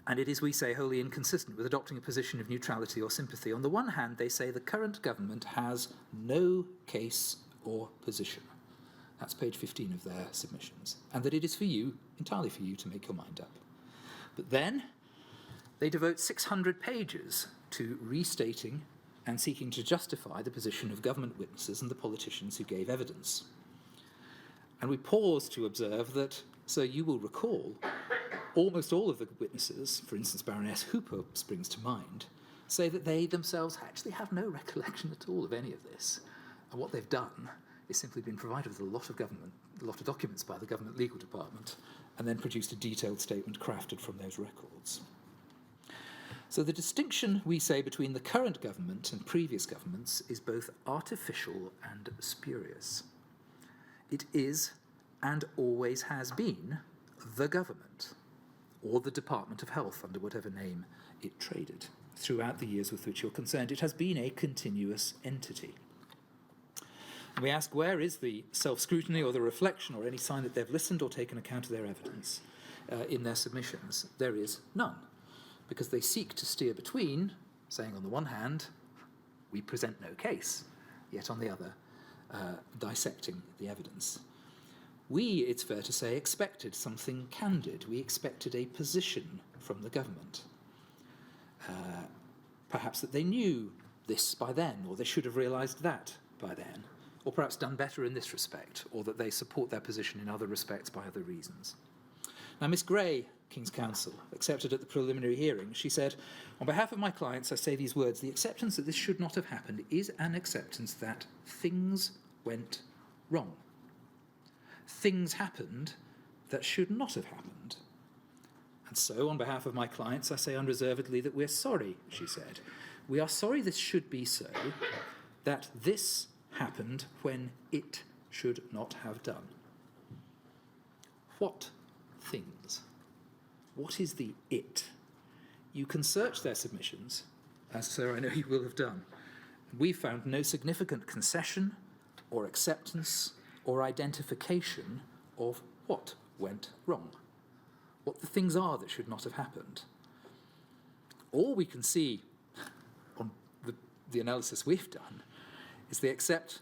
And it is, we say, wholly inconsistent with adopting a position of neutrality or sympathy. On the one hand, they say the current government has no case or position. That's page 15 of their submissions. And that it is for you, entirely for you, to make your mind up. But then they devote 600 pages to restating and seeking to justify the position of government witnesses and the politicians who gave evidence. And we pause to observe that, so you will recall, almost all of the witnesses, for instance Baroness Hooper springs to mind, say that they themselves actually have no recollection at all of any of this. And what they've done is simply been provided with a lot of documents by the government legal department, and then produced a detailed statement crafted from those records. So the distinction, we say, between the current government and previous governments is both artificial and spurious. It is, and always has been, the government, or the Department of Health, under whatever name it traded. Throughout the years with which you're concerned, it has been a continuous entity. And we ask, where is the self-scrutiny or the reflection or any sign that they've listened or taken account of their evidence in their submissions? There is none, because they seek to steer between, saying on the one hand, we present no case, yet on the other, dissecting the evidence. We, it's fair to say, expected something candid. We expected a position from the government. Perhaps that they knew this by then, or they should have realised that by then, or perhaps done better in this respect, or that they support their position in other respects by other reasons. Now, Miss Gray, King's Counsel, accepted at the preliminary hearing, she said, on behalf of my clients, I say these words, the acceptance that this should not have happened is an acceptance that things went wrong. Things happened that should not have happened. And so, on behalf of my clients, I say unreservedly that we're sorry, she said. We are sorry this should be so, that this happened when it should not have done. What things? What is the it? You can search their submissions, as, sir, I know you will have done. We found no significant concession or acceptance or identification of what went wrong, what the things are that should not have happened. All we can see on the analysis we've done is they accept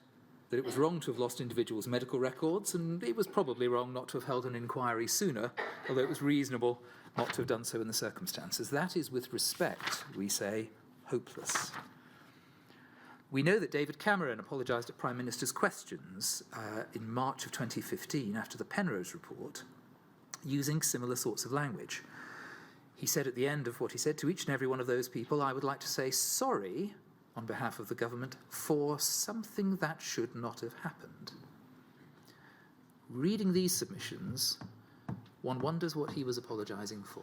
that it was wrong to have lost individuals' medical records, and it was probably wrong not to have held an inquiry sooner, although it was reasonable not to have done so in the circumstances. That is, with respect, we say, hopeless. We know that David Cameron apologised at Prime Minister's questions in March of 2015 after the Penrose report, using similar sorts of language. He said at the end of what he said, to each and every one of those people, I would like to say sorry on behalf of the government for something that should not have happened. Reading these submissions, one wonders what he was apologising for.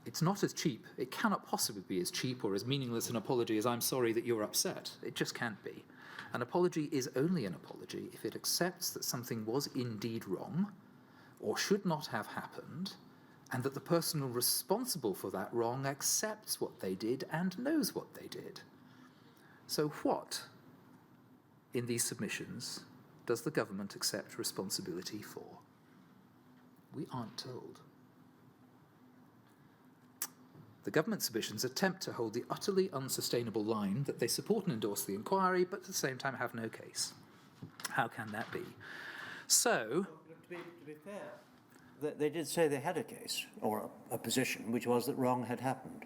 It's not as cheap, it cannot possibly be as cheap or as meaningless an apology as I'm sorry that you're upset. It just can't be. An apology is only an apology if it accepts that something was indeed wrong or should not have happened, and that the person responsible for that wrong accepts what they did and knows what they did. So what, in these submissions, does the government accept responsibility for? We aren't told. The government submissions attempt to hold the utterly unsustainable line that they support and endorse the inquiry, but at the same time have no case. How can that be? So, to be fair, they did say they had a case, or a position, which was that wrong had happened.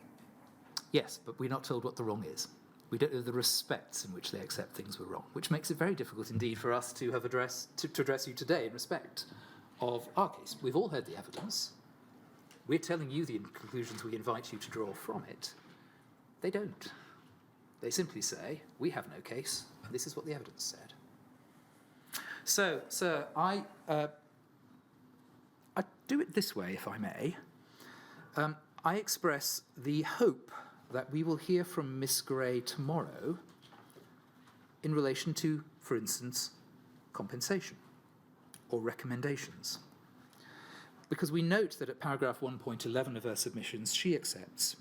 yes, but we're not told what the wrong is. We don't know the respects in which they accept things were wrong, which makes it very difficult indeed for us to have address you today in respect of our case. We've all heard the evidence. We're telling you the conclusions we invite you to draw from it. They don't. They simply say, we have no case, and this is what the evidence said. So, sir, I do it this way, if I may. I express the hope that we will hear from Miss Gray tomorrow in relation to, for instance, compensation or recommendations. Because we note that at paragraph 1.11 of her submissions, she accepts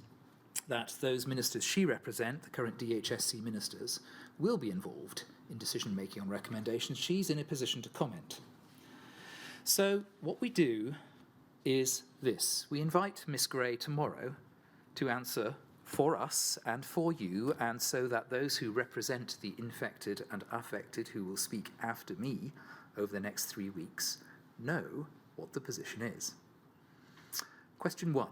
that those ministers she represents, the current DHSC ministers, will be involved in decision-making on recommendations. She's in a position to comment. So what we do is this. We invite Miss Gray tomorrow to answer for us and for you, and so that those who represent the infected and affected who will speak after me over the next 3 weeks know what the position is. Question 1.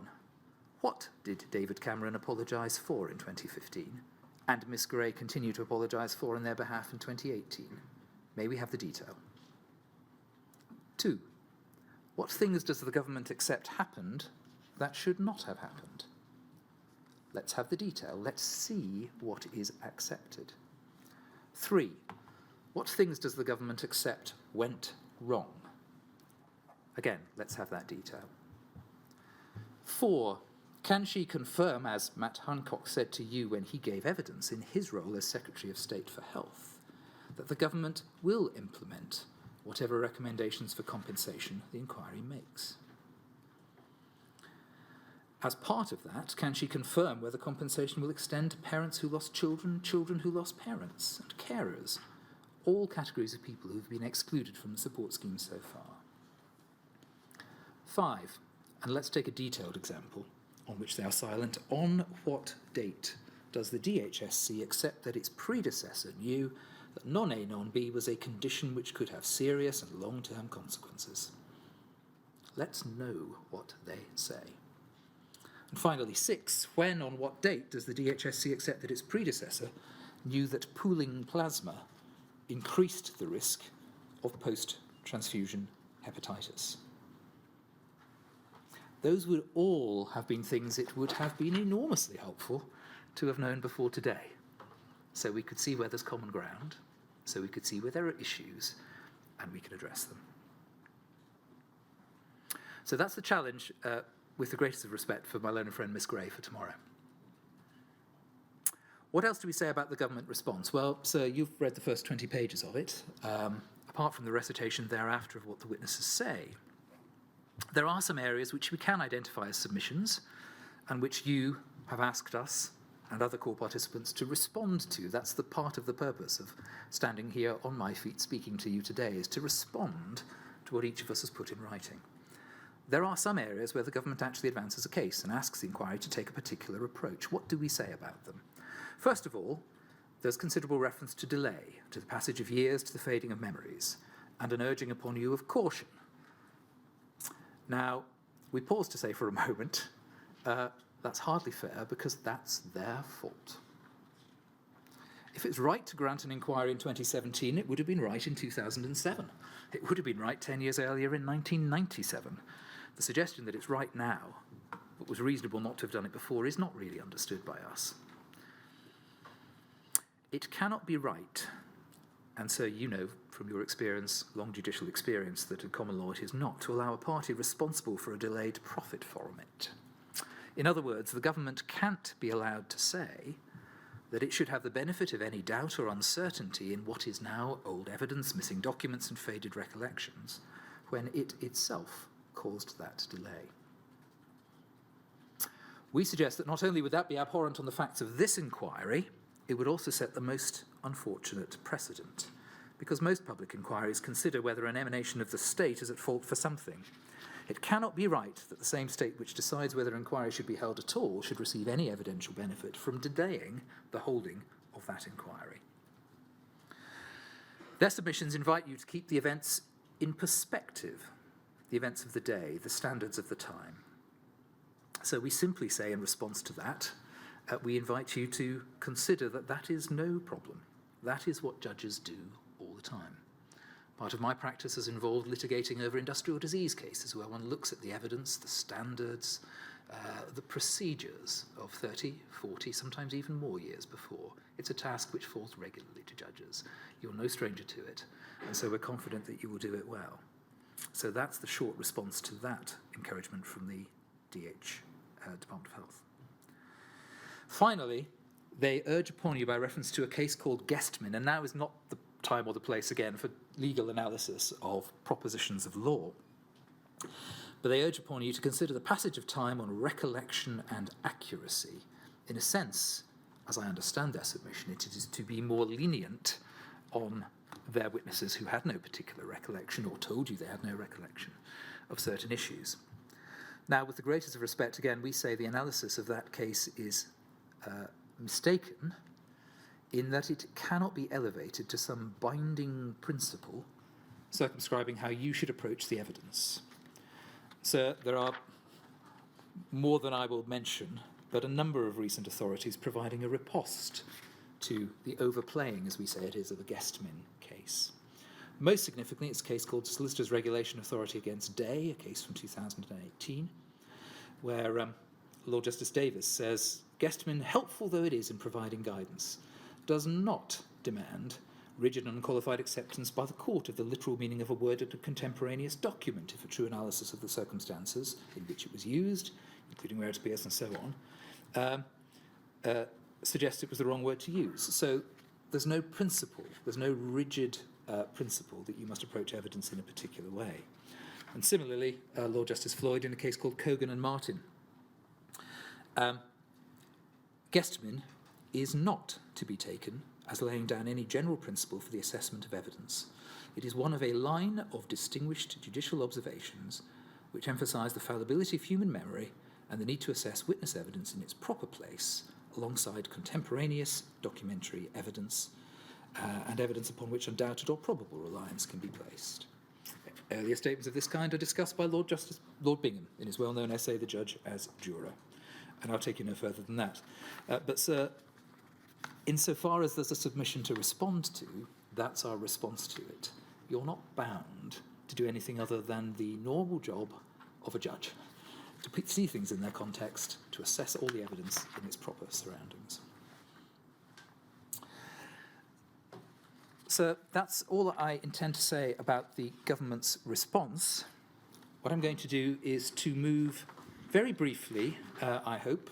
What did David Cameron apologise for in 2015, and Miss Gray continue to apologise for on their behalf in 2018? May we have the detail? 2. What things does the government accept happened that should not have happened? Let's have the detail. Let's see what is accepted. 3. What things does the government accept went wrong? Again, let's have that detail. 4. Can she confirm, as Matt Hancock said to you when he gave evidence in his role as Secretary of State for Health, that the government will implement whatever recommendations for compensation the inquiry makes? As part of that, can she confirm whether compensation will extend to parents who lost children, children who lost parents, and carers, all categories of people who have been excluded from the support scheme so far? 5, and let's take a detailed example on which they are silent. On what date does the Dhsc accept that its predecessor knew that non-A, non-B was a condition which could have serious and long-term consequences? Let's know what they say. And finally, 6, when, on what date does the Dhsc accept that its predecessor knew that pooling plasma increased the risk of post-transfusion hepatitis? Those would all have been things it would have been enormously helpful to have known before today. So we could see where there's common ground, so we could see where there are issues, and we could address them. So that's the challenge, with the greatest of respect for my learned friend Miss Gray, for tomorrow. What else do we say about the government response? Well, sir, you've read the first 20 pages of it. Apart from the recitation thereafter of what the witnesses say, there are some areas which we can identify as submissions and which you have asked us and other core participants to respond to. That's the part of the purpose of standing here on my feet speaking to you today, is to respond to what each of us has put in writing. There are some areas where the government actually advances a case and asks the inquiry to take a particular approach. What do we say about them? First of all, there's considerable reference to delay, to the passage of years, to the fading of memories, and an urging upon you of caution. Now, we pause to say for a moment, that's hardly fair, because that's their fault. If it's right to grant an inquiry in 2017, it would have been right in 2007. It would have been right 10 years earlier in 1997. The suggestion that it's right now, but was reasonable not to have done it before, is not really understood by us. It cannot be right, and so you know from your experience, long judicial experience, that in common law it is not, to allow a party responsible for a delay to profit from it. In other words, the government can't be allowed to say that it should have the benefit of any doubt or uncertainty in what is now old evidence, missing documents, and faded recollections, when it itself caused that delay. We suggest that not only would that be abhorrent on the facts of this inquiry, it would also set the most unfortunate precedent, because most public inquiries consider whether an emanation of the state is at fault for something. It cannot be right that the same state which decides whether an inquiry should be held at all should receive any evidential benefit from delaying the holding of that inquiry. Their submissions invite you to keep the events in perspective, the events of the day, the standards of the time. So we simply say in response to that, we invite you to consider that that is no problem. That is what judges do all the time. Part of my practice has involved litigating over industrial disease cases where one looks at the evidence, the standards, the procedures of 30, 40, sometimes even more years before. It's a task which falls regularly to judges. You're no stranger to it, and so we're confident that you will do it well. So that's the short response to that encouragement from the Department of Health. Finally, they urge upon you by reference to a case called Guestman, and now is not the time or the place again for legal analysis of propositions of law. But they urge upon you to consider the passage of time on recollection and accuracy. In a sense, as I understand their submission, it is to be more lenient on their witnesses who had no particular recollection or told you they had no recollection of certain issues. Now, with the greatest of respect, again, we say the analysis of that case is mistaken in that it cannot be elevated to some binding principle circumscribing how you should approach the evidence. Sir, there are more than I will mention, but a number of recent authorities providing a riposte to the overplaying, as we say it is, of the Guestman case. Most significantly, it's a case called Solicitors Regulation Authority against Day, a case from 2018, where Lord Justice Davis says, Guestman, helpful though it is in providing guidance, does not demand rigid and unqualified acceptance by the court of the literal meaning of a word in a contemporaneous document if a true analysis of the circumstances in which it was used including where it appears and so on, suggests it was the wrong word to use. So there's no principle, there's no rigid principle that you must approach evidence in a particular way. And similarly, Lord Justice Floyd in a case called Cogan and Martin. Guestmin is not to be taken as laying down any general principle for the assessment of evidence. It is one of a line of distinguished judicial observations which emphasise the fallibility of human memory and the need to assess witness evidence in its proper place alongside contemporaneous documentary evidence and evidence upon which undoubted or probable reliance can be placed. Earlier statements of this kind are discussed by Lord Bingham in his well-known essay, The Judge as Juror. And I'll take you no further than that. But, sir, insofar as there's a submission to respond to, that's our response to it. You're not bound to do anything other than the normal job of a judge, to see things in their context, to assess all the evidence in its proper surroundings. So that's all that I intend to say about the government's response. What I'm going to do is to move very briefly, I hope,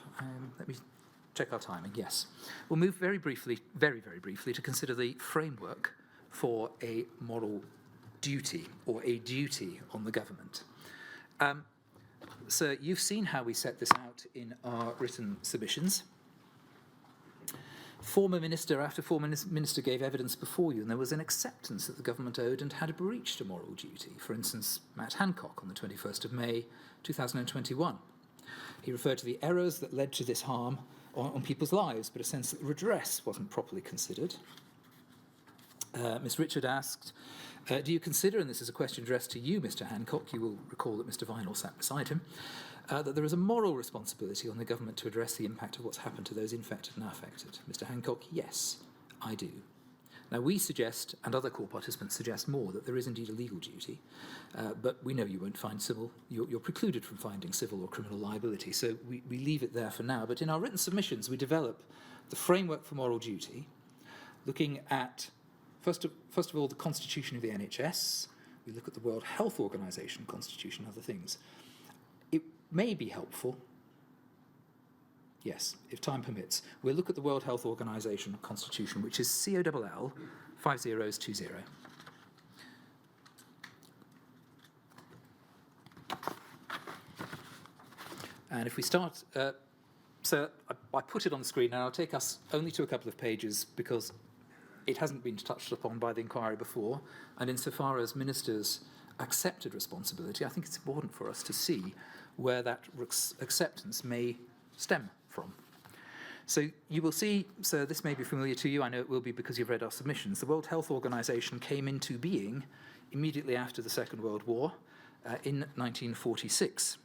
let me check our timing, yes. We'll move very briefly, very briefly, to consider the framework for a moral duty, or a duty on the government. So you've seen how we set this out in our written submissions. Former minister after former minister gave evidence before you, and there was an acceptance that the government owed and had breached a moral duty. For instance, Matt Hancock on the 21st of May 2021. He referred to the errors that led to this harm on people's lives, but a sense that redress wasn't properly considered. Ms. Richard asked, do you consider, and this is a question addressed to you, Mr. Hancock, you will recall that Mr. Vinell sat beside him, that there is a moral responsibility on the government to address the impact of what's happened to those infected and affected? Mr. Hancock, yes, I do. Now, we suggest, and other core participants suggest more, that there is indeed a legal duty, but we know you won't find civil, you're precluded from finding civil or criminal liability, so we leave it there for now. But in our written submissions, we develop the framework for moral duty, looking at, first of all, the constitution of the NHS. We look at the World Health Organization constitution, other things. It may be helpful, yes, if time permits. We'll look at the World Health Organization constitution, which is COLL 5020. And if we start, so I put it on the screen, and I'll take us only to a couple of pages because it hasn't been touched upon by the inquiry before, and insofar as ministers accepted responsibility, I think it's important for us to see where that acceptance may stem from. So you will see, so this may be familiar to you, I know it will be because you've read our submissions. The World Health Organization came into being immediately after the Second World War in 1946.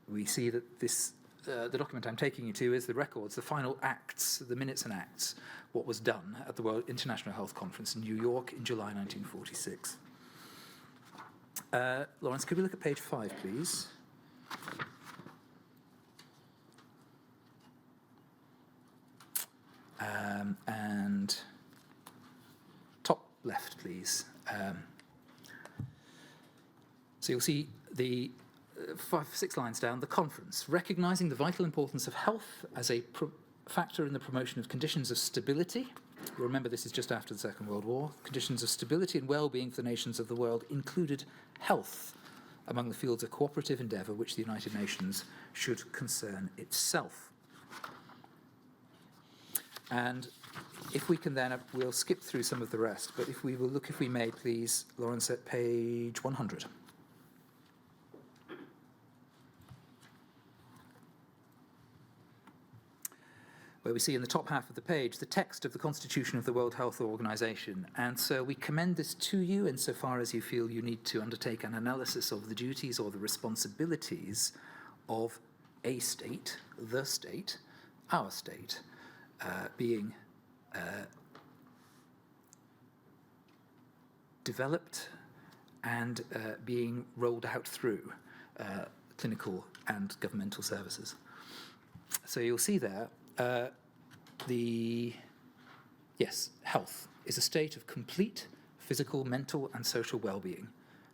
We see that this, the document I'm taking you to is the records, the final acts, the minutes and acts, what was done at the World International Health Conference in New York in July 1946. Lawrence, could we look at page 5, please? And top left, please. So you'll see the 6 lines down, the conference, recognising the vital importance of health as a factor in the promotion of conditions of stability. You'll remember this is just after the Second World War. Conditions of stability and well-being for the nations of the world included health among the fields of cooperative endeavour which the United Nations should concern itself. And if we can then, we'll skip through some of the rest, but if we will look, if we may, please, Lawrence, at page 100. Where we see in the top half of the page the text of the Constitution of the World Health Organization. And so we commend this to you insofar as you feel you need to undertake an analysis of the duties or the responsibilities of a state, the state, our state, being developed and being rolled out through clinical and governmental services. So you'll see there, health is a state of complete physical, mental, and social well-being,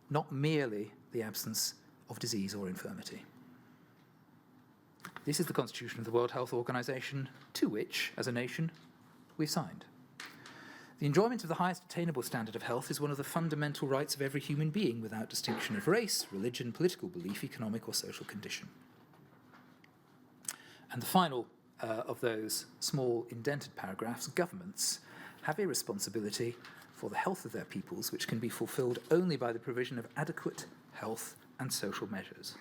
not merely the absence of disease or infirmity. This is the constitution of the World Health Organization, to which, as a nation, we've signed. The enjoyment of the highest attainable standard of health is one of the fundamental rights of every human being without distinction of race, religion, political belief, economic or social condition. And the final of those small indented paragraphs, governments have a responsibility for the health of their peoples, which can be fulfilled only by the provision of adequate health and social measures.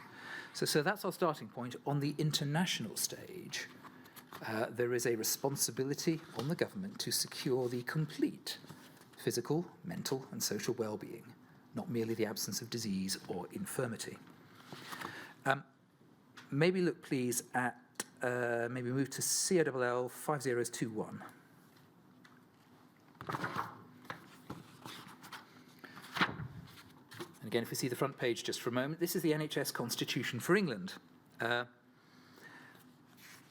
So that's our starting point. On the international stage, there is a responsibility on the government to secure the complete physical, mental, and social well-being, not merely the absence of disease or infirmity. Maybe look, please, at maybe move to COLL 5021. And again, if we see the front page just for a moment, this is the NHS Constitution for England.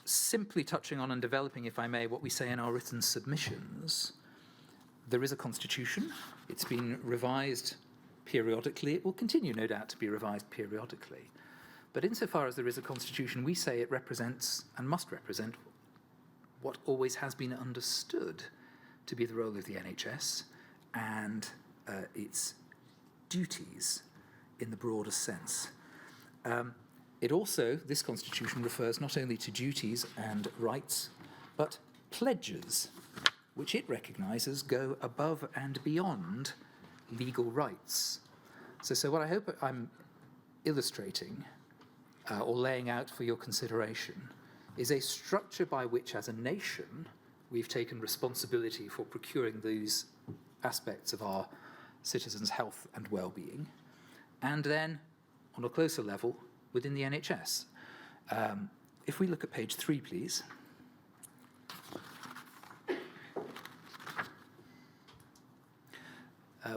Simply touching on and developing, if I may, what we say in our written submissions, there is a constitution. It's been revised periodically. It will continue, no doubt, to be revised periodically. But insofar as there is a constitution, we say it represents and must represent what always has been understood to be the role of the NHS and its duties in the broader sense. It also, this constitution refers not only to duties and rights, but pledges, which it recognises go above and beyond legal rights. So what I hope I'm illustrating or laying out for your consideration is a structure by which, as a nation, we've taken responsibility for procuring these aspects of our citizens' health and well-being, and then, on a closer level, within the NHS. If we look at page 3, please.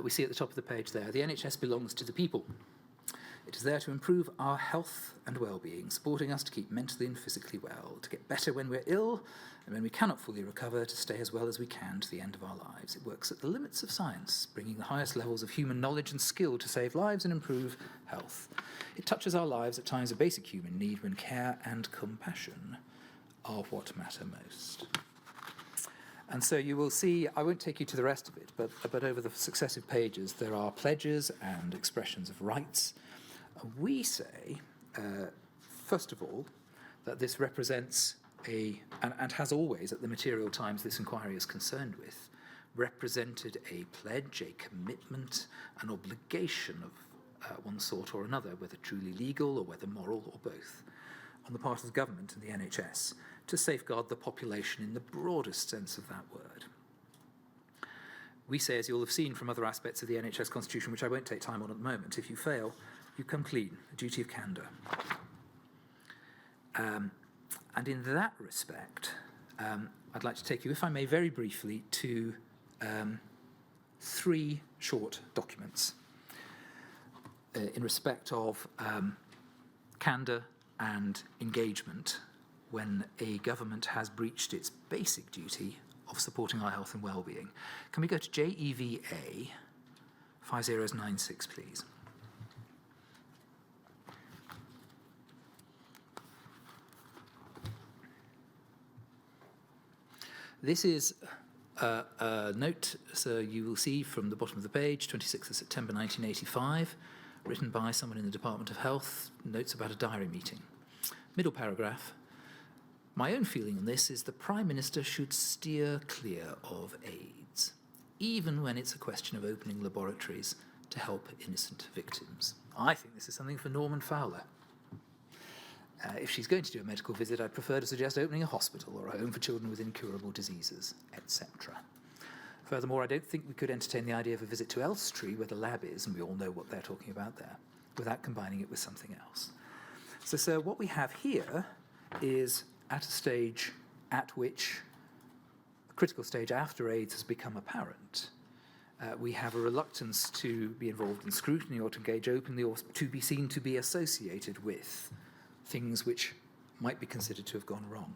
We see at the top of the page there, the NHS belongs to the people. It is there to improve our health and well-being, supporting us to keep mentally and physically well, to get better when we're ill, and when we cannot fully recover, to stay as well as we can to the end of our lives. It works at the limits of science, bringing the highest levels of human knowledge and skill to save lives and improve health. It touches our lives at times of basic human need when care and compassion are what matter most. And so you will see, I won't take you to the rest of it, but over the successive pages there are pledges and expressions of rights. We say, first of all, that this represents and has always, at the material times this inquiry is concerned with, represented a pledge, a commitment, an obligation of one sort or another, whether truly legal or whether moral or both, on the part of the government and the NHS, to safeguard the population in the broadest sense of that word. We say, as you'll have seen from other aspects of the NHS Constitution, which I won't take time on at the moment, if you fail, you come clean, a duty of candor. And in that respect, I'd like to take you, if I may, very briefly to 3 short documents in respect of candor and engagement when a government has breached its basic duty of supporting our health and well-being. Can we go to JEVA 5096, please? This is a note, so you will see from the bottom of the page, 26th of September 1985, written by someone in the Department of Health, notes about a diary meeting. Middle paragraph. My own feeling on this is the Prime Minister should steer clear of AIDS, even when it's a question of opening laboratories to help innocent victims. I think this is something for Norman Fowler. If she's going to do a medical visit, I'd prefer to suggest opening a hospital or a home for children with incurable diseases, etc. Furthermore, I don't think we could entertain the idea of a visit to Elstree, where the lab is, and we all know what they're talking about there, without combining it with something else. So, sir, what we have here is at a stage at which, a critical stage after AIDS has become apparent, we have a reluctance to be involved in scrutiny or to engage openly or to be seen to be associated with things which might be considered to have gone wrong.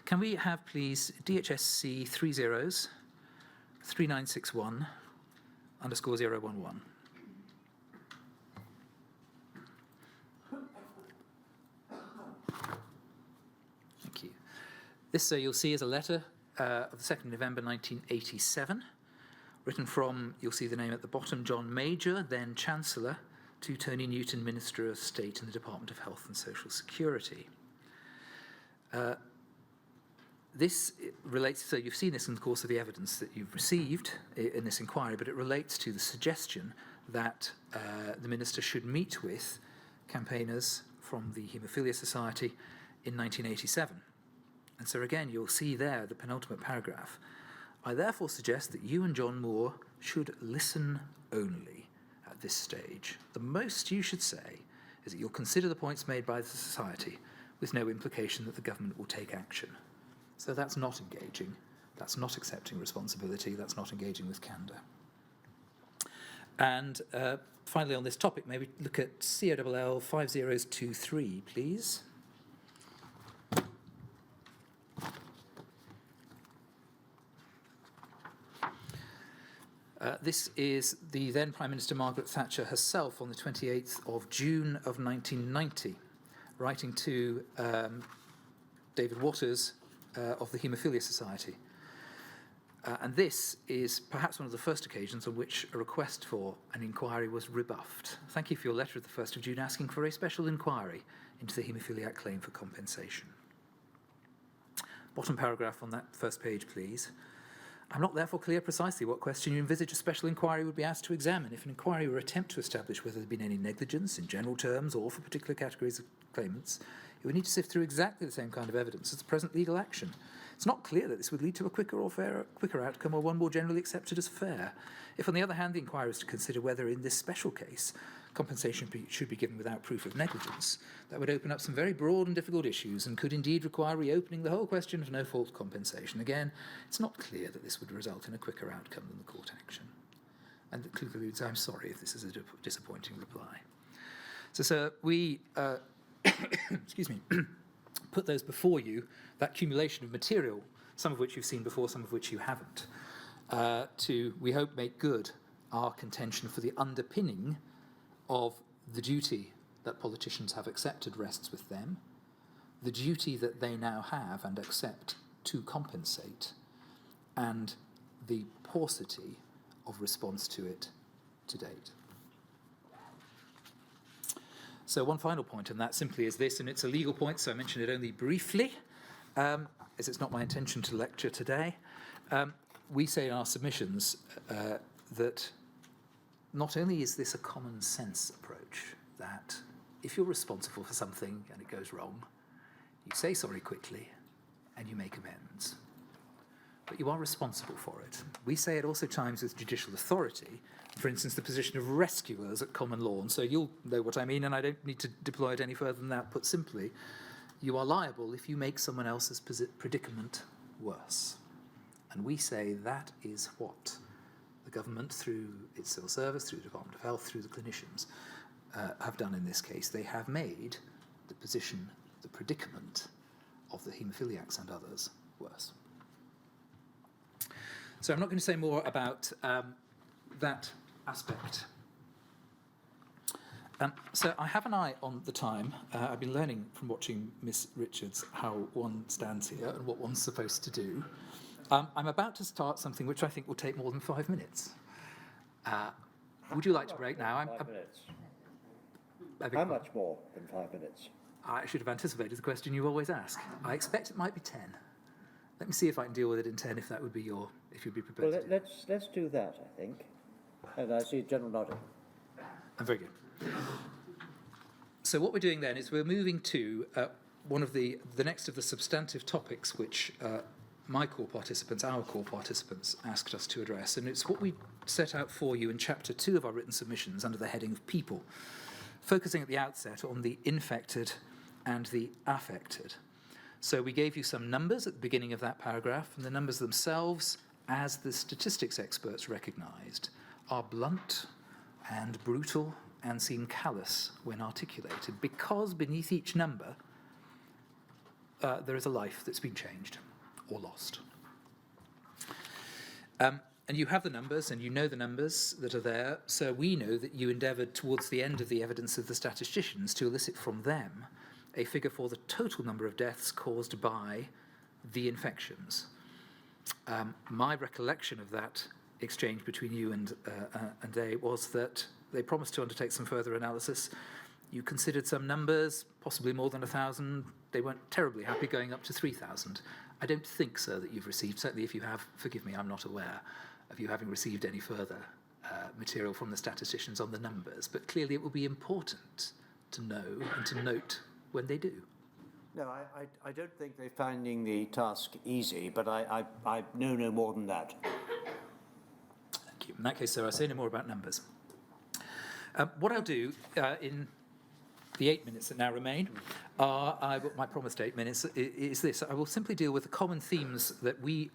Can we have, please, DHSC 30 3961 _ 011? This, you'll see, is a letter of the 2nd November 1987, written from, you'll see the name at the bottom, John Major, then Chancellor, to Tony Newton, Minister of State in the Department of Health and Social Security. This relates, so you've seen this in the course of the evidence that you've received in this inquiry, but it relates to the suggestion that the Minister should meet with campaigners from the Haemophilia Society in 1987. And so again, you'll see there the penultimate paragraph. I therefore suggest that you and John Moore should listen only at this stage. The most you should say is that you'll consider the points made by the Society with no implication that the government will take action. So that's not engaging, that's not accepting responsibility, that's not engaging with candor. And finally on this topic, maybe look at COLL 5023, please. This is the then Prime Minister Margaret Thatcher herself on the 28th of June of 1990, writing to David Waters of the Haemophilia Society. And this is perhaps one of the first occasions on which a request for an inquiry was rebuffed. Thank you for your letter of the 1st of June asking for a special inquiry into the haemophiliac claim for compensation. Bottom paragraph on that first page, please. I'm not therefore clear precisely what question you envisage a special inquiry would be asked to examine. If an inquiry were attempt to establish whether there had been any negligence in general terms or for particular categories of claimants, it would need to sift through exactly the same kind of evidence as the present legal action. It's not clear that this would lead to a quicker outcome or one more generally accepted as fair. If, on the other hand, the inquiry is to consider whether in this special case compensation should be given without proof of negligence, that would open up some very broad and difficult issues and could indeed require reopening the whole question of no-fault compensation. Again, it's not clear that this would result in a quicker outcome than the court action. And it concludes, I'm sorry if this is a disappointing reply. So, sir, we, excuse me, put those before you, that accumulation of material, some of which you've seen before, some of which you haven't, to, we hope, make good our contention for the underpinning of the duty that politicians have accepted rests with them, the duty that they now have and accept to compensate, and the paucity of response to it to date. So one final point, and that simply is this, and it's a legal point, so I mention it only briefly, as it's not my intention to lecture today. We say in our submissions that not only is this a common sense approach, that if you're responsible for something and it goes wrong, you say sorry quickly and you make amends. But you are responsible for it. We say it also chimes with judicial authority, for instance, the position of rescuers at common law, and so you'll know what I mean, and I don't need to deploy it any further than that. Put simply, you are liable if you make someone else's predicament worse. And we say that is what the government, through its civil service, through the Department of Health, through the clinicians, have done in this case. They have made the position, the predicament of the haemophiliacs and others worse. So I'm not going to say more about that aspect. So I have an eye on the time. I've been learning from watching Miss Richards how one stands here and what one's supposed to do. I'm about to start something which I think will take more than 5 minutes. Would you like to break now? 5 minutes. How much more than 5 minutes? I should have anticipated the question you always ask. I expect it might be 10. Let me see if I can deal with it in 10, if that would be if you'd be prepared Well, to do. let's do that, I think. And I see General nodding. Very good. So what we're doing then is we're moving to one of the next of the substantive topics which my core participants, our core participants, asked us to address, and it's what we set out for you in Chapter 2 of our written submissions under the heading of People, focusing at the outset on the infected and the affected. So we gave you some numbers at the beginning of that paragraph, and the numbers themselves, as the statistics experts recognised, are blunt and brutal and seem callous when articulated, because beneath each number there is a life that's been changed or lost. And you have the numbers, and you know the numbers that are there, so we know that you endeavoured towards the end of the evidence of the statisticians to elicit from them a figure for the total number of deaths caused by the infections. My recollection of that exchange between you and they was that they promised to undertake some further analysis. You considered some numbers, possibly more than 1,000. They weren't terribly happy going up to 3,000. I don't think, sir, that you've received, certainly if you have, forgive me, I'm not aware of you having received any further material from the statisticians on the numbers, but clearly it will be important to know and to note when they do. No, I don't think they're finding the task easy, but I know no more than that. Thank you. In that case, sir, I'll say no more about numbers. What I'll do in the 8 minutes that now remain, my promised 8 minutes, is this. I will simply deal with the common themes that we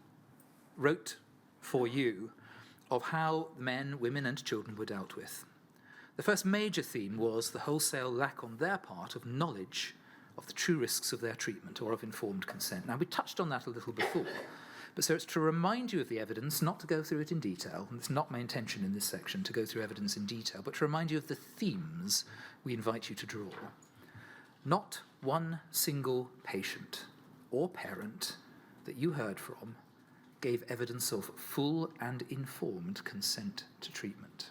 wrote for you of how men, women and children were dealt with. The first major theme was the wholesale lack on their part of knowledge of the true risks of their treatment or of informed consent. Now, we touched on that a little before, but so it's to remind you of the evidence, not to go through it in detail, and it's not my intention in this section to go through evidence in detail, but to remind you of the themes we invite you to draw. Not one single patient or parent that you heard from gave evidence of full and informed consent to treatment.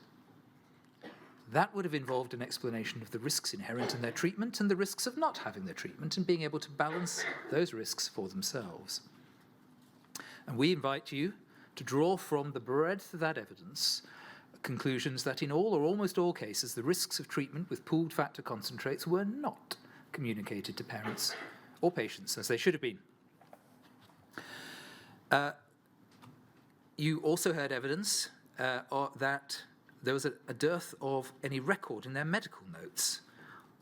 That would have involved an explanation of the risks inherent in their treatment and the risks of not having their treatment and being able to balance those risks for themselves. And we invite you to draw from the breadth of that evidence conclusions that in all or almost all cases, the risks of treatment with pooled factor concentrates were not communicated to parents or patients as they should have been. You also heard evidence that there was a dearth of any record in their medical notes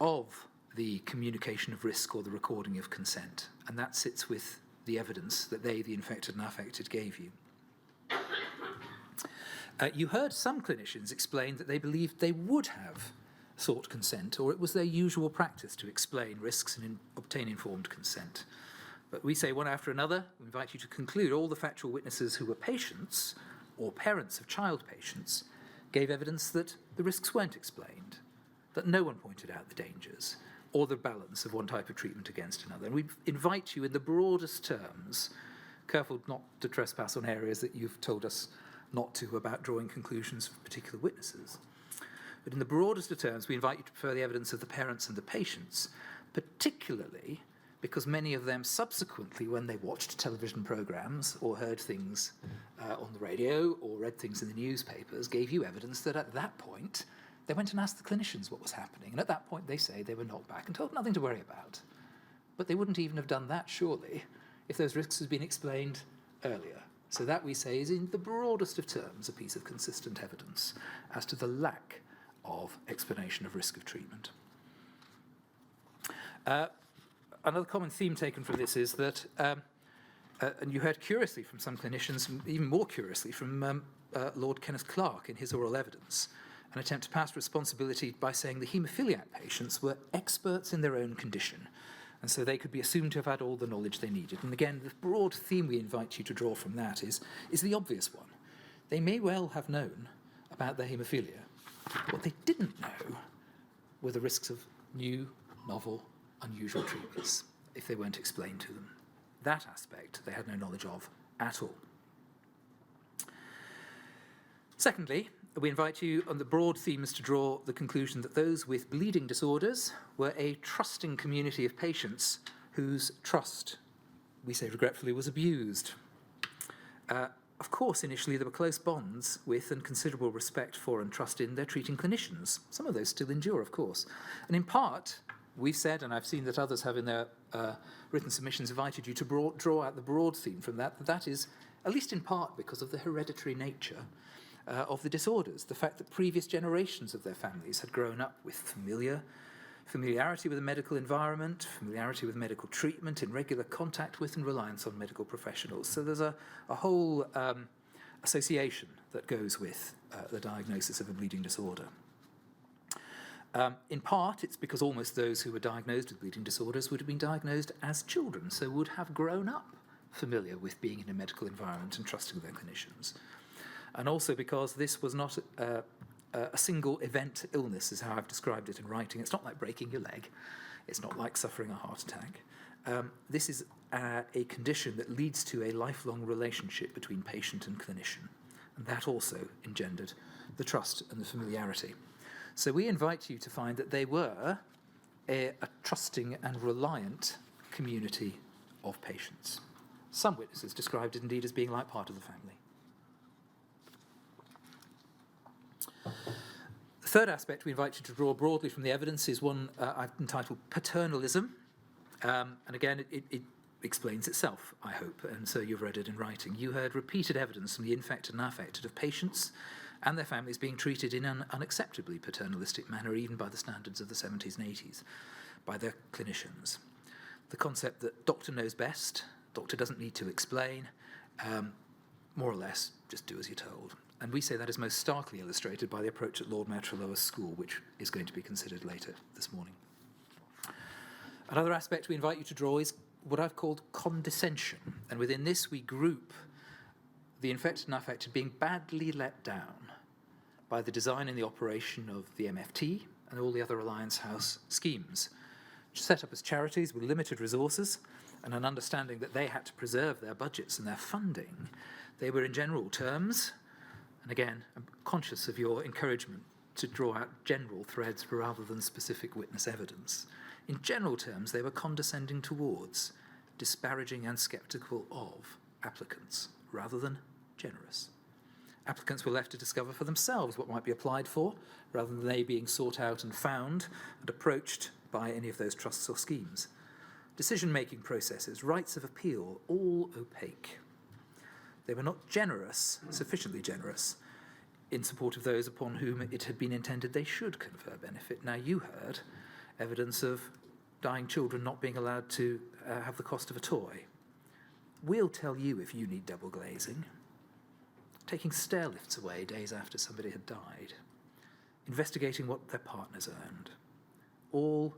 of the communication of risk or the recording of consent, and that sits with the evidence that they, the infected and affected, gave you. You heard some clinicians explain that they believed they would have sought consent, or it was their usual practice to explain risks and obtain informed consent. But we say one after another, we invite you to conclude all the factual witnesses who were patients or parents of child patients gave evidence that the risks weren't explained, that no one pointed out the dangers or the balance of one type of treatment against another. And we invite you in the broadest terms, careful not to trespass on areas that you've told us not to about drawing conclusions from particular witnesses. But in the broadest of terms, we invite you to prefer the evidence of the parents and the patients, particularly because many of them subsequently, when they watched television programs or heard things on the radio or read things in the newspapers, gave you evidence that at that point, they went and asked the clinicians what was happening. And at that point, they say they were knocked back and told nothing to worry about. But they wouldn't even have done that, surely, if those risks had been explained earlier. So that, we say, is in the broadest of terms a piece of consistent evidence as to the lack of explanation of risk of treatment. Another common theme taken from this is that, and you heard curiously from some clinicians, even more curiously from Lord Kenneth Clarke in his oral evidence, an attempt to pass responsibility by saying the haemophiliac patients were experts in their own condition, and so they could be assumed to have had all the knowledge they needed. And again, the broad theme we invite you to draw from that is the obvious one. They may well have known about their haemophilia. What they didn't know were the risks of new, novel, unusual treatments if they weren't explained to them. That aspect they had no knowledge of at all. Secondly, we invite you on the broad themes to draw the conclusion that those with bleeding disorders were a trusting community of patients whose trust, we say regretfully, was abused. Of course, initially there were close bonds with and considerable respect for and trust in their treating clinicians. Some of those still endure, of course. And in part, we've said, and I've seen that others have in their written submissions invited you to draw out the broad theme from that is, at least in part, because of the hereditary nature of the disorders, the fact that previous generations of their families had grown up with familiarity with the medical environment, familiarity with medical treatment, in regular contact with and reliance on medical professionals. So there's a whole association that goes with the diagnosis of a bleeding disorder. In part, it's because almost those who were diagnosed with bleeding disorders would have been diagnosed as children, so would have grown up familiar with being in a medical environment and trusting their clinicians. And also because this was not a single event illness, is how I've described it in writing. It's not like breaking your leg. It's not like suffering a heart attack. this is a condition that leads to a lifelong relationship between patient and clinician. And that also engendered the trust and the familiarity. So we invite you to find that they were a trusting and reliant community of patients. Some witnesses described it indeed as being like part of the family. The third aspect we invite you to draw broadly from the evidence is one I've entitled paternalism. And again, it explains itself, I hope, and so you've read it in writing. You heard repeated evidence from the infected and affected of patients and their families being treated in an unacceptably paternalistic manner, even by the standards of the 70s and 80s, by their clinicians. The concept that doctor knows best, doctor doesn't need to explain, more or less, just do as you're told. And we say that is most starkly illustrated by the approach at Lord Mayor School, which is going to be considered later this morning. Another aspect we invite you to draw is what I've called condescension. And within this, we group the infected and affected being badly let down by the design and the operation of the MFT and all the other Alliance House schemes, which are set up as charities with limited resources and an understanding that they had to preserve their budgets and their funding. They were in general terms, and again, I'm conscious of your encouragement to draw out general threads rather than specific witness evidence. In general terms, they were condescending towards, disparaging and sceptical of applicants, rather than generous. Applicants were left to discover for themselves what might be applied for, rather than they being sought out and found and approached by any of those trusts or schemes. Decision-making processes, rights of appeal, all opaque. They were not generous, sufficiently generous, in support of those upon whom it had been intended they should confer benefit. Now, you heard evidence of dying children not being allowed to have the cost of a toy. We'll tell you if you need double glazing. Taking stair lifts away days after somebody had died. Investigating what their partners earned. All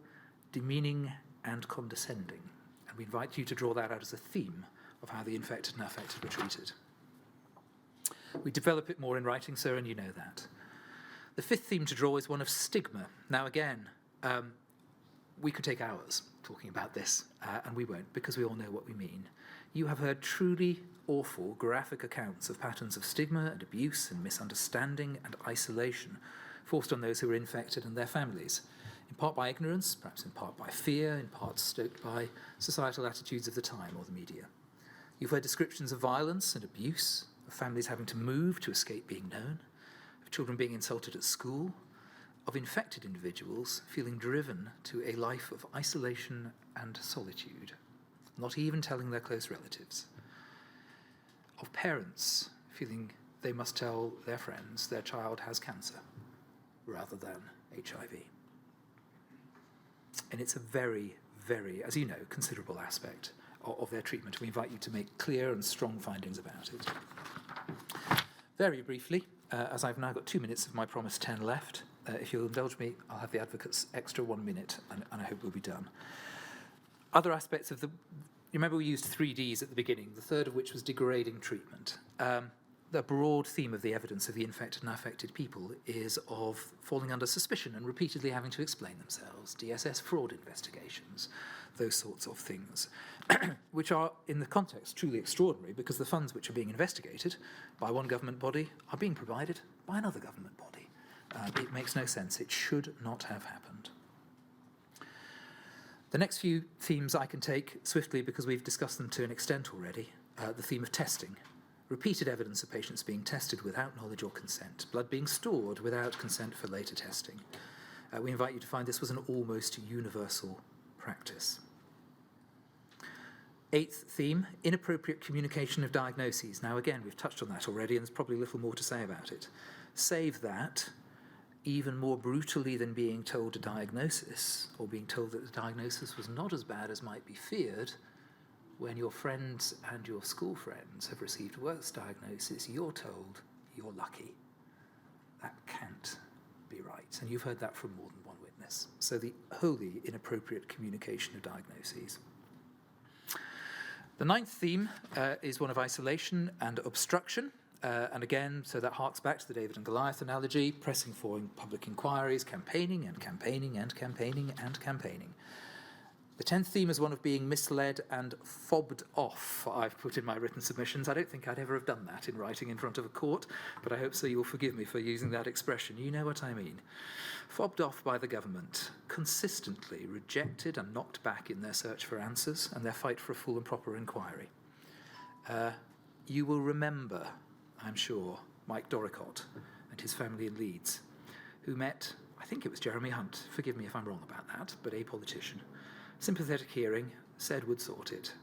demeaning and condescending. And we invite you to draw that out as a theme of how the infected and affected were treated. We develop it more in writing, sir, and you know that. The fifth theme to draw is one of stigma. Now, again, we could take hours talking about this, and we won't, because we all know what we mean. You have heard truly awful, graphic accounts of patterns of stigma and abuse and misunderstanding and isolation forced on those who were infected and their families, in part by ignorance, perhaps in part by fear, in part stoked by societal attitudes of the time or the media. You've heard descriptions of violence and abuse, of families having to move to escape being known, of children being insulted at school, of infected individuals feeling driven to a life of isolation and solitude, not even telling their close relatives, of parents feeling they must tell their friends their child has cancer rather than HIV. And it's a very, very, as you know, considerable aspect of their treatment. We invite you to make clear and strong findings about it. Very briefly, as I've now got 2 minutes of my promised 10 left, if you'll indulge me, I'll have the advocates extra 1 minute, and I hope we'll be done. Other aspects of the... Remember we used 3 Ds at the beginning, the third of which was degrading treatment. The broad theme of the evidence of the infected and affected people is of falling under suspicion and repeatedly having to explain themselves, DSS fraud investigations, those sorts of things, which are, in the context, truly extraordinary because the funds which are being investigated by one government body are being provided by another government body. It makes no sense. It should not have happened. The next few themes I can take swiftly because we've discussed them to an extent already. The theme of testing. Repeated evidence of patients being tested without knowledge or consent. Blood being stored without consent for later testing. We invite you to find this was an almost universal practice. 8th theme, inappropriate communication of diagnoses. Now again, we've touched on that already and there's probably little more to say about it. Save that, even more brutally than being told a diagnosis, or being told that the diagnosis was not as bad as might be feared, when your friends and your school friends have received worse diagnoses, you're told you're lucky. That can't be right. And you've heard that from more than one witness. So the wholly inappropriate communication of diagnoses. The 9th theme is one of isolation and obstruction. And again, so that harks back to the David and Goliath analogy, pressing for public inquiries, campaigning and campaigning and campaigning and campaigning. The 10th theme is one of being misled and fobbed off, I've put in my written submissions. I don't think I'd ever have done that in writing in front of a court, but I hope so you'll forgive me for using that expression. You know what I mean. Fobbed off by the government, consistently rejected and knocked back in their search for answers and their fight for a full and proper inquiry. You will remember, I'm sure, Mike Doricott and his family in Leeds, who met, I think it was Jeremy Hunt, forgive me if I'm wrong about that, but a politician. Sympathetic hearing, said would sort it.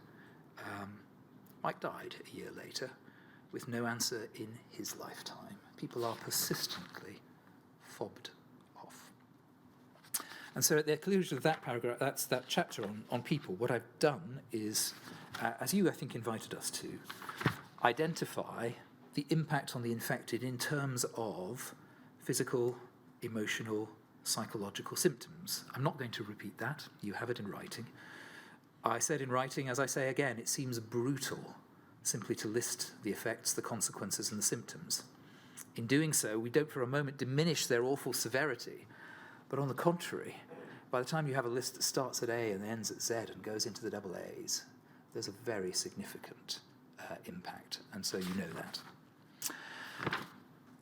Mike died a year later with no answer in his lifetime. People are persistently fobbed off. And so at the conclusion of that paragraph, that's that chapter on people, what I've done is, as you I think invited us to, identify the impact on the infected in terms of physical, emotional, psychological symptoms. I'm not going to repeat that. You have it in writing. I said in writing, as I say again, it seems brutal simply to list the effects, the consequences, and the symptoms. In doing so, we don't for a moment diminish their awful severity, but on the contrary, by the time you have a list that starts at A and ends at Z and goes into the double A's, there's a very significant impact, and so you know that.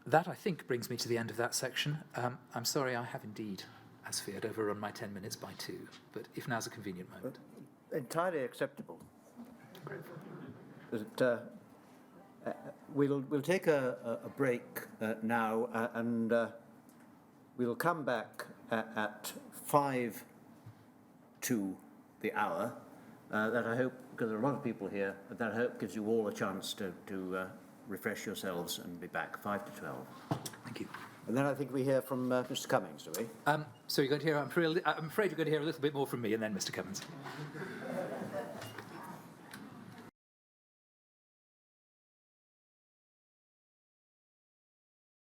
That, I think, brings me to the end of that section. I'm sorry, I have indeed, as feared, overrun my 10 minutes by 2, but if now's a convenient moment. Entirely acceptable. Great. We'll take a break now, and we'll come back at 5 to the hour. That I hope, because there are a lot of people here, that I hope gives you all a chance to refresh yourselves and be back 5 to 12. Thank you. And then I think we hear from Mr. Cummings, do we? So you're going to hear, I'm afraid you're going to hear a little bit more from me and then Mr. Cummins.